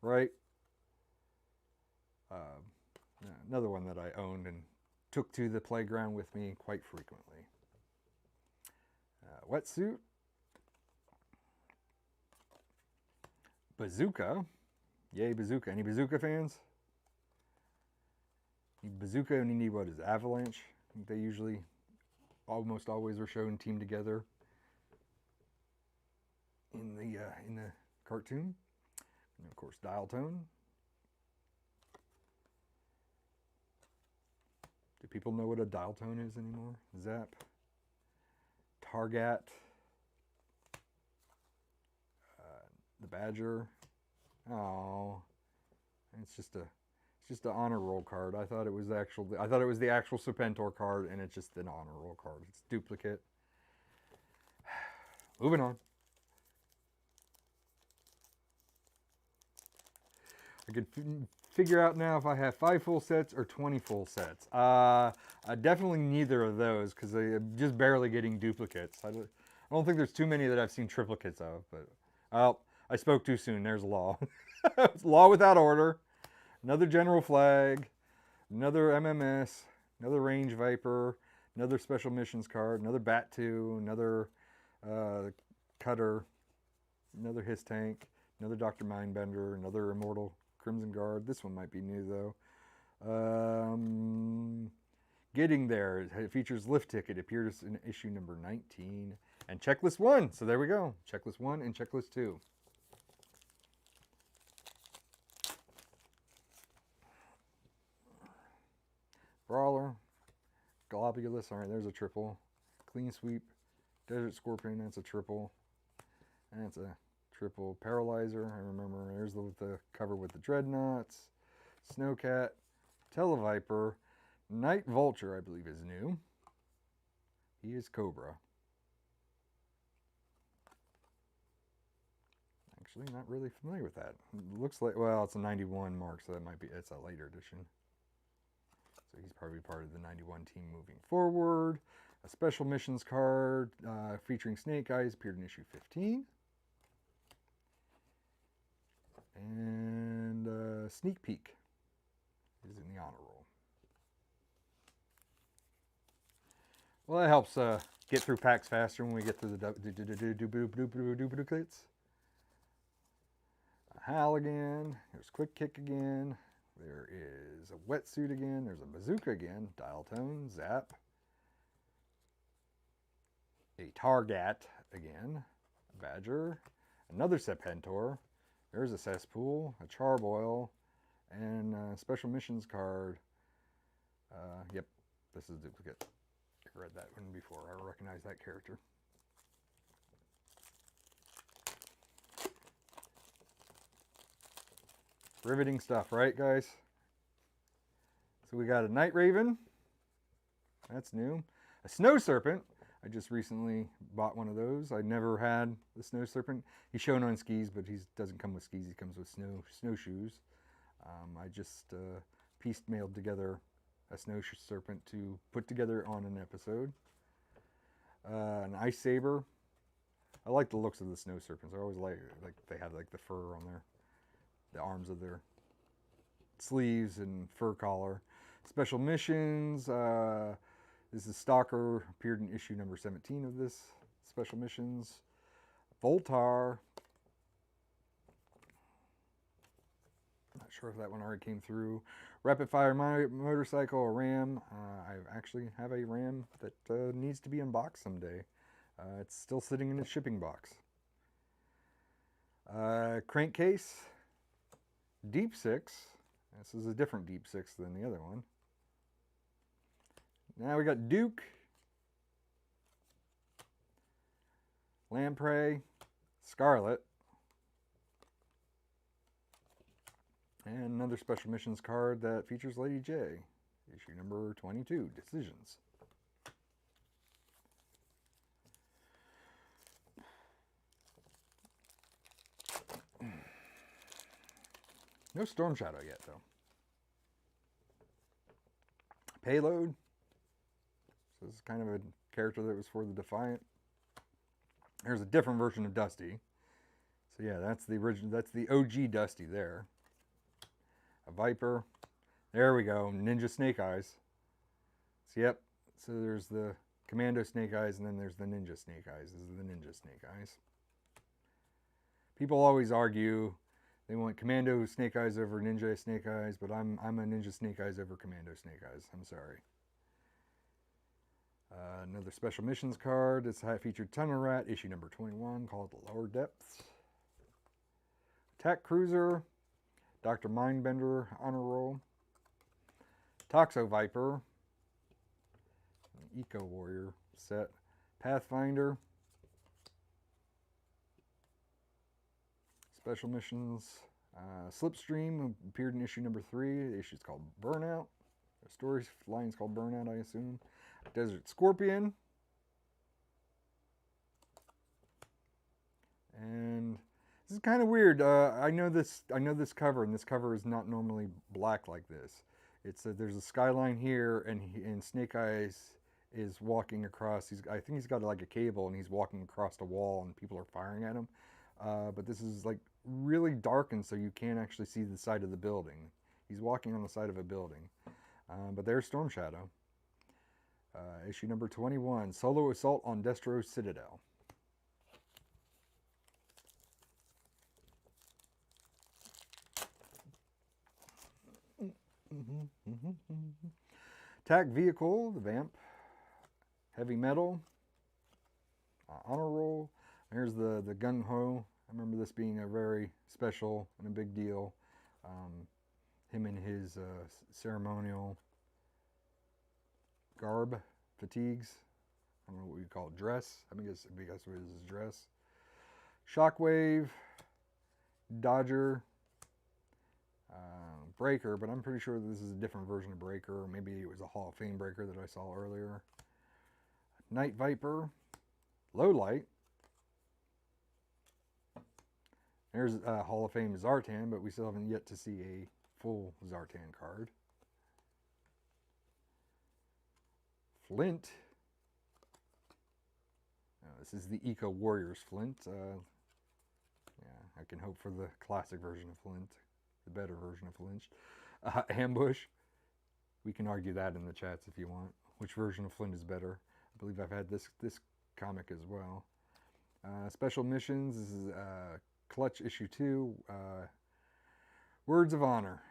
Speaker 1: Right? Another one that I owned and took to the playground with me quite frequently. Wetsuit. Bazooka. Yay, Bazooka. Any Bazooka fans? You need Bazooka, and you need what is Avalanche. I think they usually, almost always, are shown teamed together in the cartoon. And of course, Dial Tone. Do people know what a dial tone is anymore? Zap. Target. The Badger. Oh, it's just an honor roll card. I thought it was the actual Serpentor card, and it's just an honor roll card. It's duplicate. Moving on. I could figure out now if I have 5 full sets or 20 full sets. Definitely neither of those, because I'm just barely getting duplicates. I don't think there's too many that I've seen triplicates of, but well, I spoke too soon. There's law. It's law without order. Another General Flagg, another MMS, another Range Viper, another Special Missions card, another Bat 2, another Cutter, another His Tank, another Dr. Mindbender, another Immortal Crimson Guard. This one might be new though. Getting there. It features Lift Ticket. It appears in issue number 19. And Checklist 1. So there we go. Checklist 1 and Checklist 2. Brawler. Golobulus. Alright, there's a triple. Clean Sweep. Desert Scorpion. That's a triple. And that's a triple. Paralyzer. I remember. There's the cover with the Dreadnoks. Snowcat. Televiper. Night Vulture, I believe, is new. He is Cobra. Actually, not really familiar with that. It looks like, well, it's a 91 mark, so that might be, it's a later edition. So he's probably part of the 91 team moving forward. A Special Missions card featuring Snake Eyes appeared in issue 15. And Sneak Peek is in the honor roll. Well, that helps get through packs faster when we get through the duplicates. A Hal again. There's Quick Kick again. There is a Wetsuit again. There's a Bazooka again. Dial Tone. Zap. A Target again. A Badger. Another Serpentor. There's a Cesspool. A Charboil. And a Special Missions card. Yep, this is a duplicate. I read that one before. I recognize that character. Riveting stuff, right, guys? So we got a Night Raven. That's new. A Snow Serpent. I just recently bought one of those. I never had the Snow Serpent. He's shown on skis, but he doesn't come with skis. He comes with snowshoes. I just piecemealed together a Snow Serpent to put together on an episode. An Ice Saber. I like the looks of the Snow Serpents. I always like they have like the fur on the arms of their sleeves and fur collar. Special Missions. This is Stalker. Appeared in issue number 17 of this Special Missions. Voltar. Not sure if that one already came through. Rapid Fire Motorcycle, a Ram. I actually have a Ram that needs to be unboxed someday. It's still sitting in its shipping box. Crankcase. Deep Six. This is a different Deep Six than the other one. Now we got Duke. Lamprey. Scarlet. And another Special Missions card that features Lady J. Issue number 22, Decisions. No Storm Shadow yet, though. Payload. So this is kind of a character that was for the Defiant. There's a different version of Dusty. So yeah, that's the original. That's the OG Dusty there. A Viper. There we go. Ninja Snake Eyes. So yep. So there's the Commando Snake Eyes, and then there's the Ninja Snake Eyes. This is the Ninja Snake Eyes. People always argue they want Commando Snake Eyes over Ninja Snake Eyes, but I'm a Ninja Snake Eyes over Commando Snake Eyes. I'm sorry. Another Special Missions card. This featured Tunnel Rat, issue number 21, called Lower Depths. Attack Cruiser. Dr. Mindbender honor roll. Toxo-Viper. Eco Warrior set. Pathfinder. Special missions. Slipstream appeared in issue number 3. The issue is called Burnout. The storyline's called Burnout, I assume. Desert Scorpion. And this is kind of weird. I know this cover, and this cover is not normally black like this. It's there's a skyline here, and Snake Eyes is walking across. I think he's got like a cable, and he's walking across the wall, and people are firing at him. But this is like really darkened, so you can't actually see the side of the building. He's walking on the side of a building. But there's Storm Shadow. Issue number 21, Solo Assault on Destro's Citadel. Attack Vehicle, the Vamp. Heavy Metal. Honor Roll. Here's the Gung Ho. I remember this being a very special and a big deal. Him in his ceremonial garb, fatigues. I don't know what we call it, dress. I guess it was his dress. Shockwave, Dodger, Breaker, but I'm pretty sure this is a different version of Breaker, or maybe it was a Hall of Fame Breaker that I saw earlier. Night Viper, Lowlight. There's Hall of Fame Zartan, but we still haven't yet to see a full Zartan card. Flint. This is the Eco Warriors Flint. Yeah, I can hope for the classic version of Flint, the better version of Flint. Ambush. We can argue that in the chats if you want. Which version of Flint is better? I believe I've had this comic as well. Special missions. This is Clutch issue 2. Words of Honor.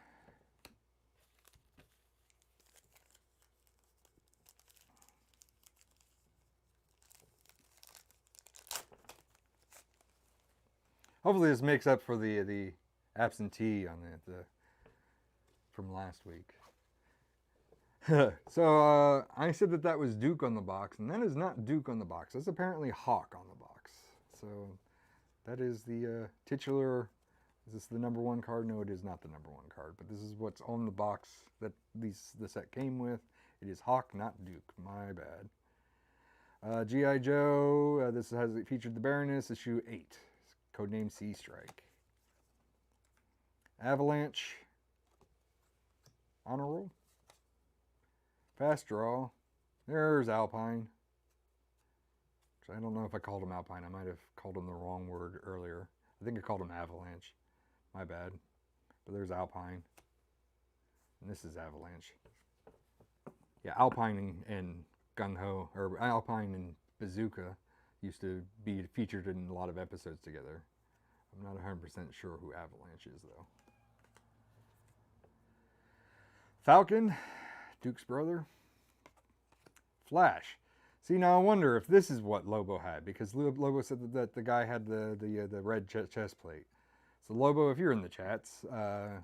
Speaker 1: Hopefully this makes up for the absentee on the from last week. So I said that was Duke on the box, and that is not Duke on the box. That's apparently Hawk on the box. So that is the titular. Is this the number 1 card? No, it is not the number 1 card, but this is what's on the box that the set came with. It is Hawk, not Duke. My bad. G.I. Joe. This has featured the Baroness, issue 8. Codename Sea Strike. Avalanche. Honor Roll. Fast Draw. There's Alpine. I don't know if I called him Alpine. I might have called him the wrong word earlier. I think I called him Avalanche. My bad. But there's Alpine. And this is Avalanche. Yeah, Alpine and Gung Ho, or Alpine and Bazooka used to be featured in a lot of episodes together. I'm not 100% sure who Avalanche is, though. Falcon, Duke's brother. Flash. See, now I wonder if this is what Lobo had, because Lobo said that the guy had the red chest plate. So Lobo, if you're in the chats, that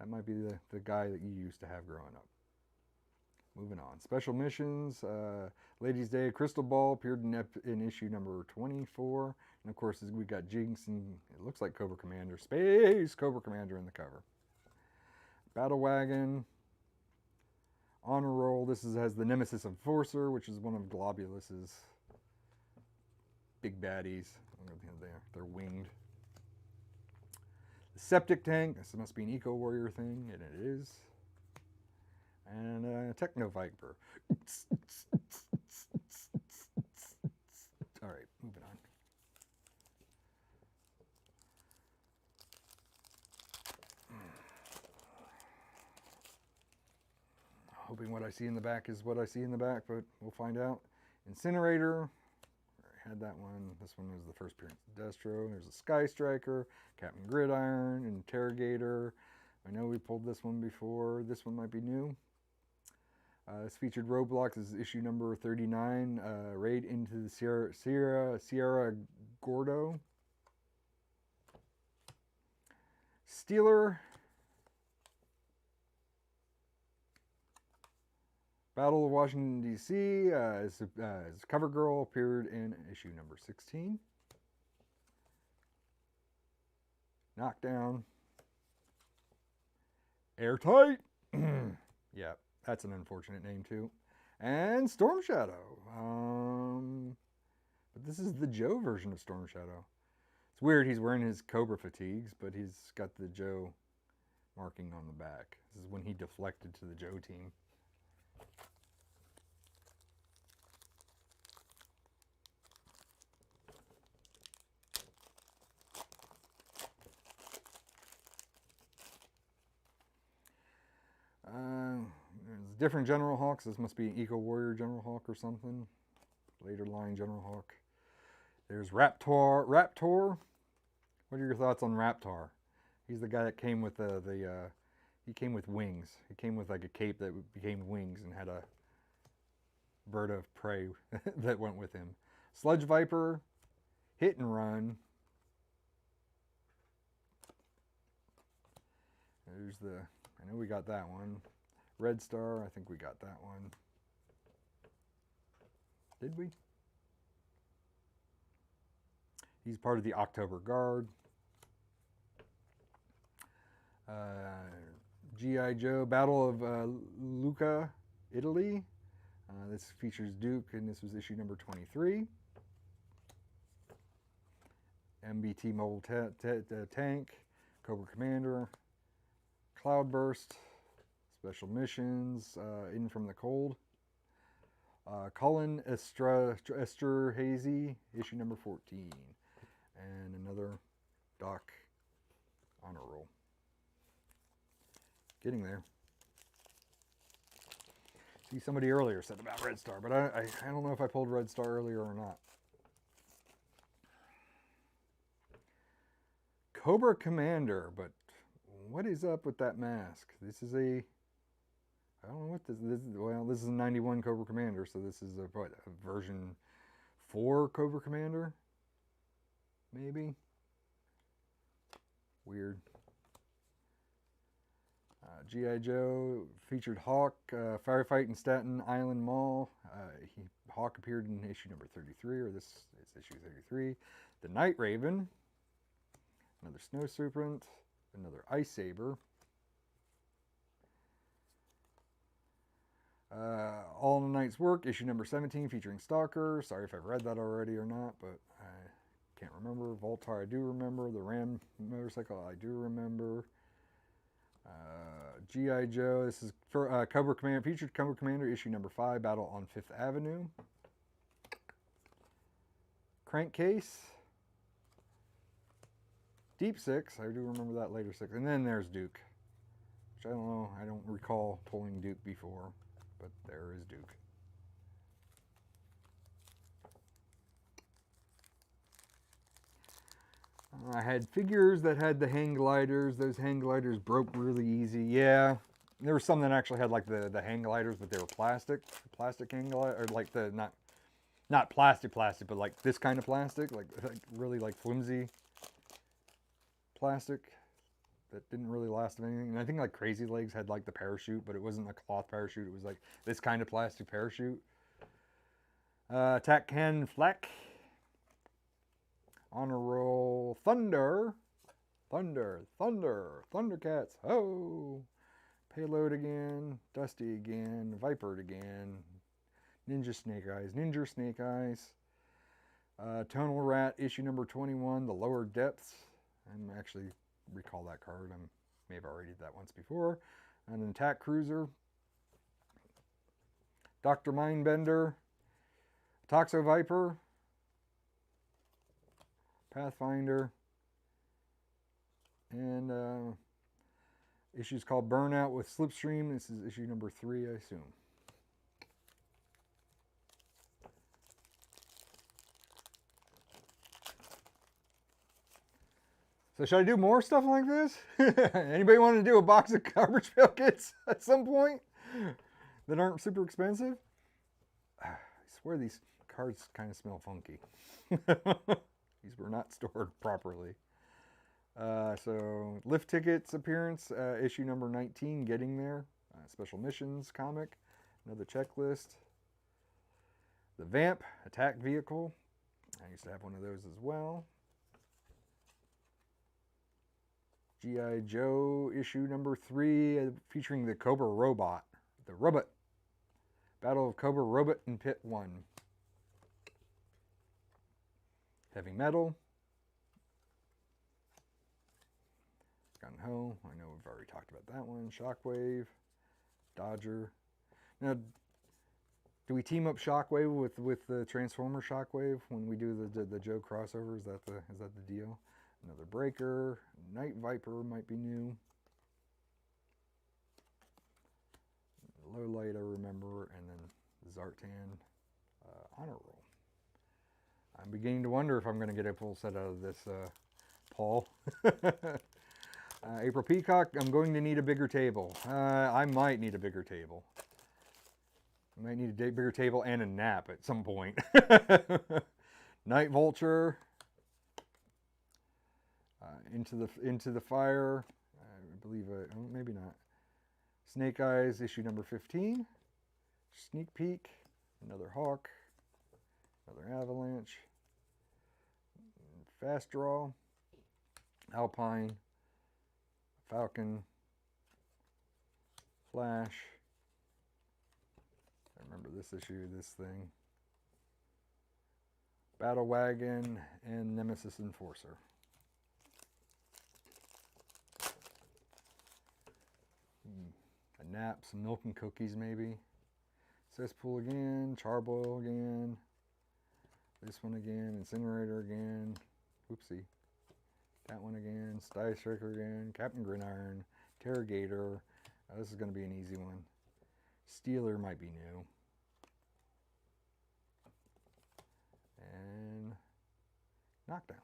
Speaker 1: might be the guy that you used to have growing up. Moving on. Special missions. Ladies' Day Crystal Ball appeared in issue number 24. And of course, we got Jinx and it looks like Cobra Commander. Space Cobra Commander in the cover. Battle Wagon. Honor Roll. This has the Nemesis Enforcer, which is one of Globulus's big baddies. They're winged. The Septic Tank. This must be an Eco Warrior thing, and it is. And Techno Viper. All right, moving on. Hoping what I see in the back is what I see in the back, but we'll find out. Incinerator. I had that one. This one was the first appearance of Destro. There's a Sky Striker, Captain Gridiron, Interrogator. I know we pulled this one before. This one might be new. This featured Roadblock. This is issue number 39. Raid into the Sierra Gordo. Stealer. Battle of Washington, D.C. As Cover Girl appeared in issue number 16. Knockdown. Airtight. Yeah, that's an unfortunate name too. And Storm Shadow. But this is the Joe version of Storm Shadow. It's weird, he's wearing his Cobra fatigues, but he's got the Joe marking on the back. This is when he deflected to the Joe team. There's different General Hawks. This must be an Eco Warrior General Hawk or something. Later line General Hawk. There's Raptor. What are your thoughts on Raptor? He's the guy that came with he came with wings. He came with like a cape that became wings and had a bird of prey that went with him. Sludge Viper, Hit and Run. There's I know we got that one. Red Star, I think we got that one. Did we? He's part of the October Guard. G.I. Joe, Battle of Lucca, Italy. This features Duke, and this was issue number 23. MBT Mobile Tank, Cobra Commander, Cloudburst, Special Missions, In From the Cold. Cullen Esterhazy, issue number 14. And another Doc honor roll. Getting there. See, somebody earlier said about Red Star, but I don't know if I pulled Red Star earlier or not. Cobra Commander, but what is up with that mask? This is a... I don't know what this is. Well, this is a 91 Cobra Commander, so this is a version 4 Cobra Commander? Maybe? Weird. G.I. Joe featured Hawk, Firefight in Staten Island Mall. Hawk appeared in issue number 33, or this is issue 33. The Night Raven. Another Snow Serpent. Another Ice Saber. All in the Night's Work, issue number 17, featuring Stalker. Sorry if I've read that already or not, but I can't remember. Voltar, I do remember. The Ram motorcycle, I do remember. G.I. Joe, this is for Cobra Commander, featured Cobra Commander, issue number 5, Battle on 5th Avenue. Crankcase. Deep Six, I do remember that later 6. And then there's Duke, which I don't know, I don't recall pulling Duke before, but there is Duke. I had figures that had the hang gliders. Those hang gliders broke really easy. Yeah, there were some that actually had like the hang gliders, but they were plastic hang glider, or like the not plastic, but like this kind of plastic, like really like flimsy plastic that didn't really last anything. And I think like Crazy Legs had like the parachute, but it wasn't a cloth parachute. It was like this kind of plastic parachute. Attack Cannon Flak. Honor Roll Thunder. Thundercats. Oh. Payload again. Dusty again. Viper again. Ninja Snake Eyes. Tonal Rat, issue number 21, The Lower Depths. I actually recall that card. I may have already did that once before. An Attack Cruiser. Dr. Mindbender. Toxo-Viper. Pathfinder. And issues called Burnout with Slipstream. This is issue number 3, I assume. So should I do more stuff like this? Anybody want to do a box of garbage pail kits at some point that aren't super expensive? I swear these cards kind of smell funky. These were not stored properly. So Lift Tickets appearance, issue number 19, Getting There. Special Missions comic. Another checklist. The Vamp attack vehicle. I used to have one of those as well. G.I. Joe issue number 3, featuring the Cobra robot. The Robot. Battle of Cobra Robot in Pit 1. Heavy Metal. Gung Ho. I know we've already talked about that one. Shockwave. Dodger. Now, do we team up Shockwave with the Transformer Shockwave when we do the Joe crossover? Is that the deal? Another Breaker. Night Viper might be new. Low Light I remember, and then Zartan Honor Roll. I'm beginning to wonder if I'm going to get a full set out of this, Paul. April Peacock, I'm going to need a bigger table. I might need a bigger table. I might need a bigger table and a nap at some point. Night Vulture. Into the Fire. I believe, maybe not. Snake Eyes, issue number 15. Sneak Peek. Another Hawk. Another Avalanche. Fast Draw. Alpine. Falcon. Flash. I remember this issue, this thing. Battle Wagon and Nemesis Enforcer. A nap, some milk and cookies maybe. Cesspool again, Charboil again. This one again, Incinerator again. Oopsie. That one again, Sty Striker again, Captain Gridiron, Terrogator. This is going to be an easy one. Steeler might be new. And Knockdown.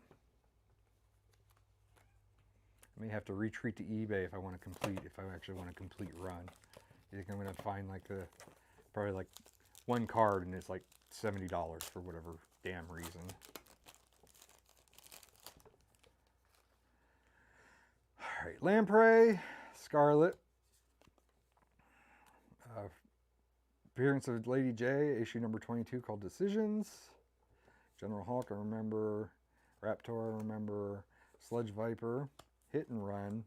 Speaker 1: I may have to retreat to eBay if I want to complete, if I actually want a complete run. You think I'm going to find like probably like one card and it's like $70 for whatever damn reason. All right, Lamprey, Scarlet. Appearance of Lady J, issue number 22 called Decisions. General Hawk, I remember. Raptor, I remember. Sludge Viper. Hit and Run.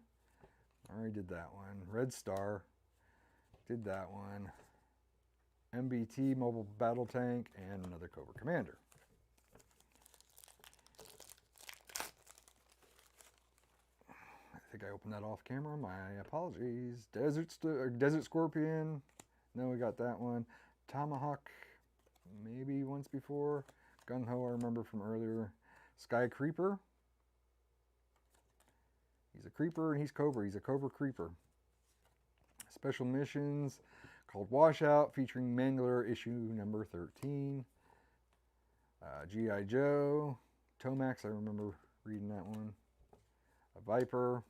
Speaker 1: I already did that one. Red Star. Did that one. MBT, Mobile Battle Tank, and another Cobra Commander. I think I opened that off camera. My apologies. Desert Scorpion. No, we got that one. Tomahawk, maybe once before. Gung Ho, I remember from earlier. Sky Creeper. He's a creeper and he's Cobra. He's a Cobra Creeper. Special missions called Washout, featuring Mangler, issue number 13. G.I. Joe. Tomax, I remember reading that one. A Viper.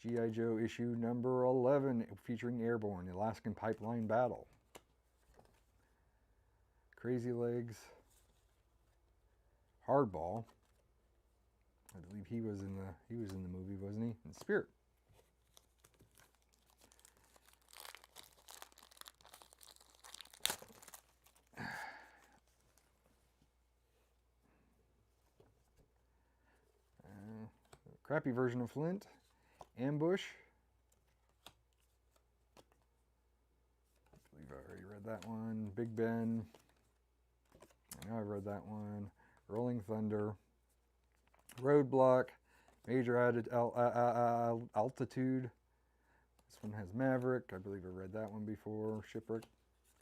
Speaker 1: G.I. Joe issue number 11, featuring Airborne, the Alaskan Pipeline Battle. Crazy Legs. Hardball. I believe he was in the movie, wasn't he? In Spirit. Crappy version of Flint. Ambush. I believe I already read that one. Big Ben. I know I read that one. Rolling Thunder. Roadblock. Major Altitude. This one has Maverick. I believe I read that one before. Shipwreck.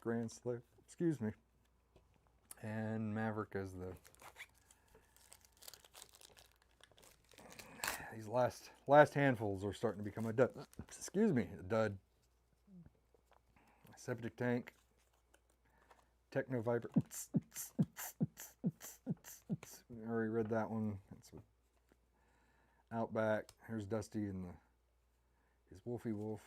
Speaker 1: Grand Slip. Excuse me. And Maverick as the... These last handfuls are starting to become a dud. Excuse me, a dud. Septic Tank. Techno Viper. I already read that one. That's what Outback. Here's Dusty and his Wolfie Wolf.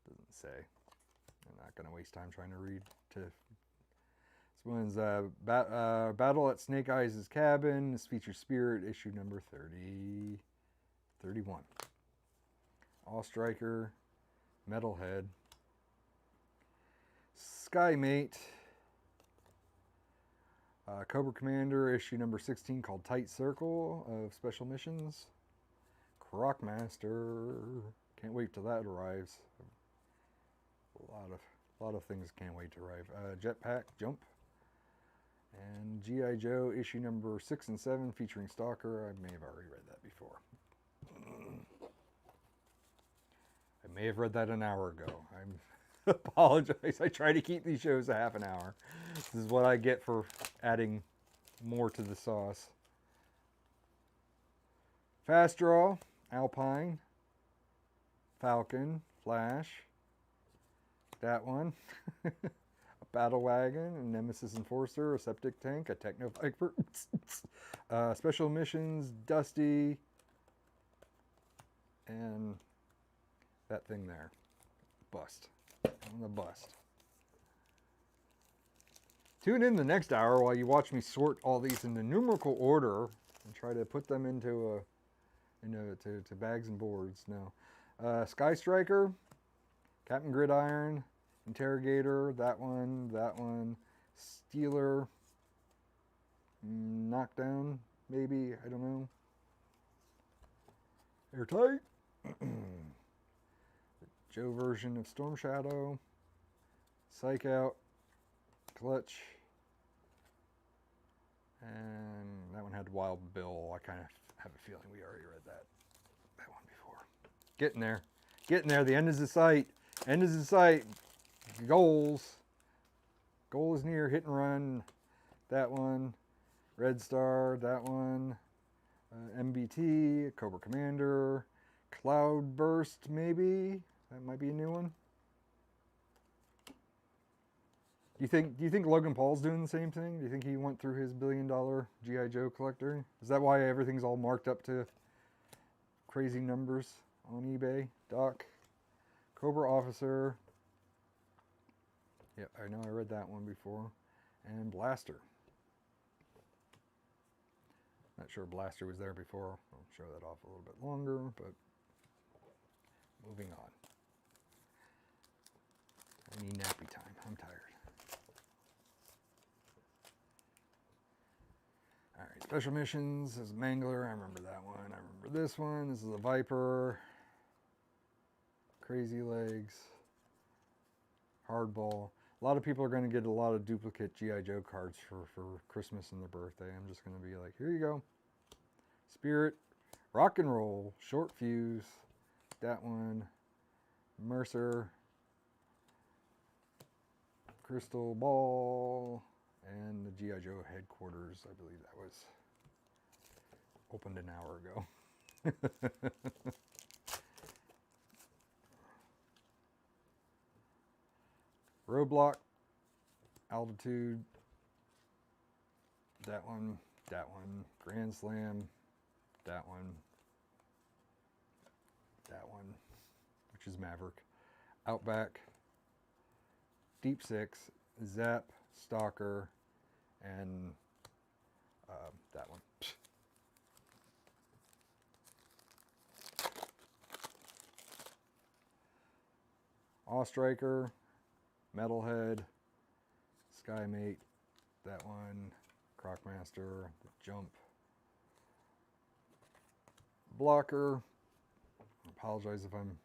Speaker 1: Doesn't say. I'm not going to waste time trying to read. This one's Battle at Snake Eyes' Cabin. This features Spirit, issue number 31. All Striker, Metalhead, Skymate, Cobra Commander, issue number 16 called Tight Circle of Special Missions, Crock Master, can't wait till that arrives. A lot of things can't wait to arrive. Jetpack, Jump, and G.I. Joe issue number 6 and 7 featuring Stalker. I may have already read that before. I may have read that an hour ago. I apologize. I try to keep these shows a half an hour. This is what I get for adding more to the sauce. Fast Draw, Alpine, Falcon, Flash, that one, a Battle Wagon, a Nemesis Enforcer, a Septic Tank, a Techno-Viper, Special Missions, Dusty, and that thing there, Bust, on the Bust. Tune in the next hour while you watch me sort all these into numerical order and try to put them into to bags and boards. No, Sky Striker, Captain Gridiron, Interrogator, that one, Stealer, Knockdown, maybe, I don't know. Airtight. Joe version of Storm Shadow, Psych Out, Clutch, and that one had Wild Bill. I kind of have a feeling we already read that one before. Getting there. Getting there. The end is in sight. End is in sight. Goals. Goal is near. Hit and Run. That one. Red Star. That one. MBT. Cobra Commander. Cloud Burst, maybe. That might be a new one. Do you think Logan Paul's doing the same thing? Do you think he went through his $1 billion G.I. Joe collector? Is that why everything's all marked up to crazy numbers on eBay? Doc, Cobra Officer. Yeah, I know I read that one before. And Blaster. Not sure Blaster was there before. I'll show that off a little bit longer, but moving on. I need nappy time. I'm tired. Alright, Special Missions is Mangler. I remember that one. I remember this one. This is a Viper. Crazy Legs. Hardball. A lot of people are going to get a lot of duplicate G.I. Joe cards for Christmas and their birthday. I'm just going to be like, here you go. Spirit. Rock and Roll. Short Fuse. That one. Mercer. Crystal Ball. And the G.I. Joe headquarters, I believe that was opened an hour ago. Roadblock, Altitude, that one, Grand Slam, that one, which is Maverick, Outback, Deep Six, Zap, Stalker, and that one. All Striker, Metalhead, Skymate, that one, Crock Master, the Jump, Blocker. I apologize if I'm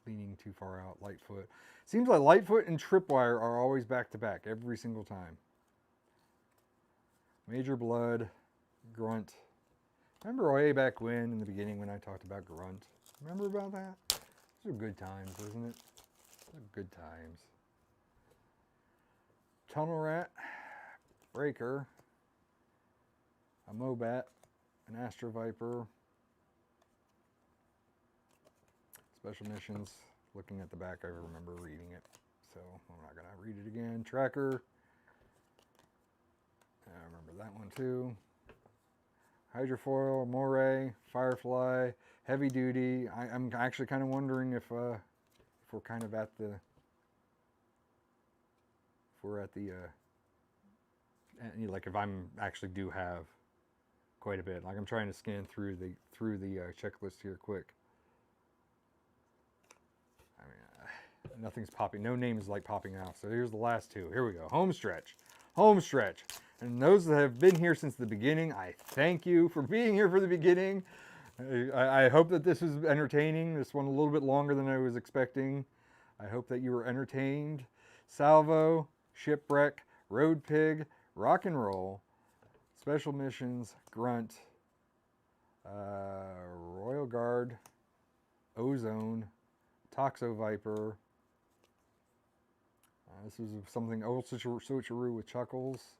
Speaker 1: leaning too far out. Lightfoot. Seems like Lightfoot and Tripwire are always back to back every single time. Major Blood, Grunt. Remember way back when, in the beginning, when I talked about Grunt? Remember about that? Those are good times, isn't it? Those are good times. Tunnel Rat, Breaker, a Mobat, an Astro Viper. Special Missions. Looking at the back, I remember reading it, so I'm not going to read it again. Tracker. I remember that one too. Hydrofoil, Moray, Firefly, Heavy Duty. I'm actually kind of wondering if we're kind of at the, like if I'm actually do have quite a bit. Like I'm trying to scan through the checklist here quick. Nothing's popping. No name is like popping out. So here's the last two. Here we go. Home stretch. Home stretch. And those that have been here since the beginning, I thank you for being here for the beginning. I hope that this was entertaining. This one a little bit longer than I was expecting. I hope that you were entertained. Salvo, Shipwreck, Road Pig, Rock and Roll, Special Missions, Grunt, Royal Guard, Ozone, Toxo-Viper. This is something old switcheroo with Chuckles.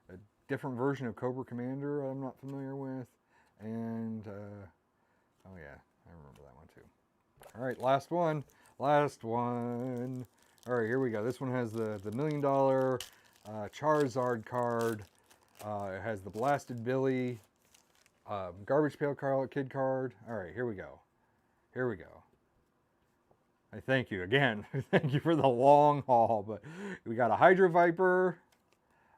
Speaker 1: A different version of Cobra Commander I'm not familiar with. And, oh yeah, I remember that one too. All right, last one. Last one. All right, here we go. This one has the $1 million Charizard card. It has the Blasted Billy Garbage Pail Kid card. All right, here we go. Here we go. I thank you again. Thank you for the long haul. But we got a Hydro Viper.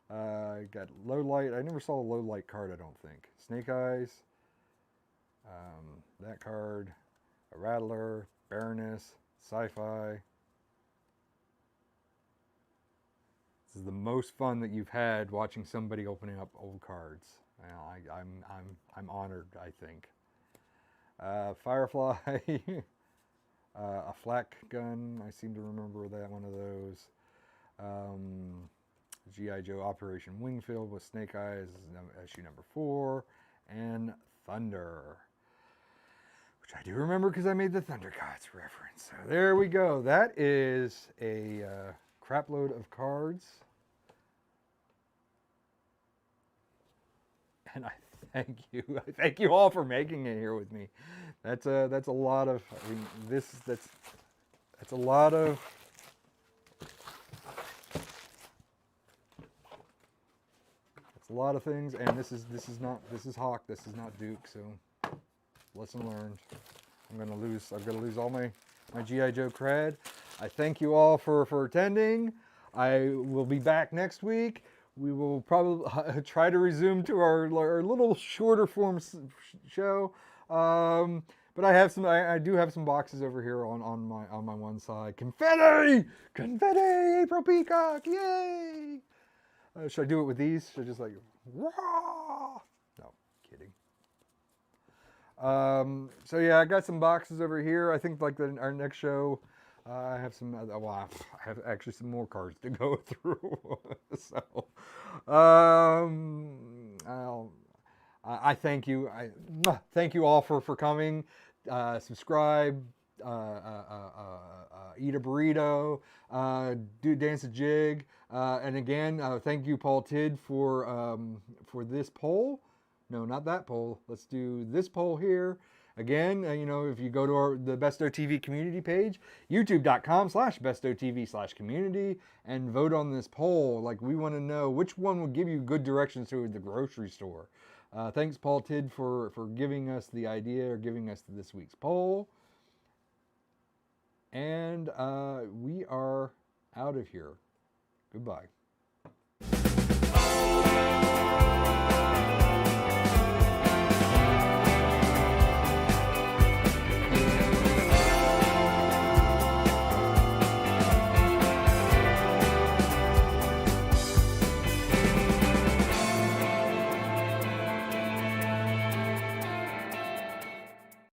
Speaker 1: Got Low Light. I never saw a Low Light card, I don't think. Snake Eyes. That card. A Rattler. Baroness. Sci-Fi. This is the most fun that you've had watching somebody opening up old cards. I'm honored, I think. Firefly. A flak gun, I seem to remember that one of those. G.I. Joe Operation Wingfield with Snake Eyes, issue number 4. And Thunder, which I do remember because I made the Thundercats reference. So there we go. That is a crap load of cards. And I thank you. I thank you all for making it here with me. That's a lot of, I mean, that's a lot of, it's a lot of things, and this is Hawk, this is not Duke, so lesson learned. I've got to lose all my G.I. Joe cred. I thank you all for attending. I will be back next week. We will probably try to resume to our little shorter form show. But I do have some boxes over here on my one side. Confetti! April Peacock! Yay! Should I do it with these? Should I just like, rah? No, kidding. So yeah, I got some boxes over here. I think like our next show, I have some. Well, I have actually some more cards to go through. So, I thank you. I thank you all for coming. Subscribe. Eat a burrito. Dance a jig. And again, thank you, Paul Tidd, for this poll. No, not that poll. Let's do this poll here. Again, you know, if you go to the Bestow TV community page, youtube.com/BestowTV/community, and vote on this poll. Like, we want to know which one will give you good directions to the grocery store. Thanks, Paul Tidd, for giving us the idea or giving us this week's poll. And we are out of here. Goodbye.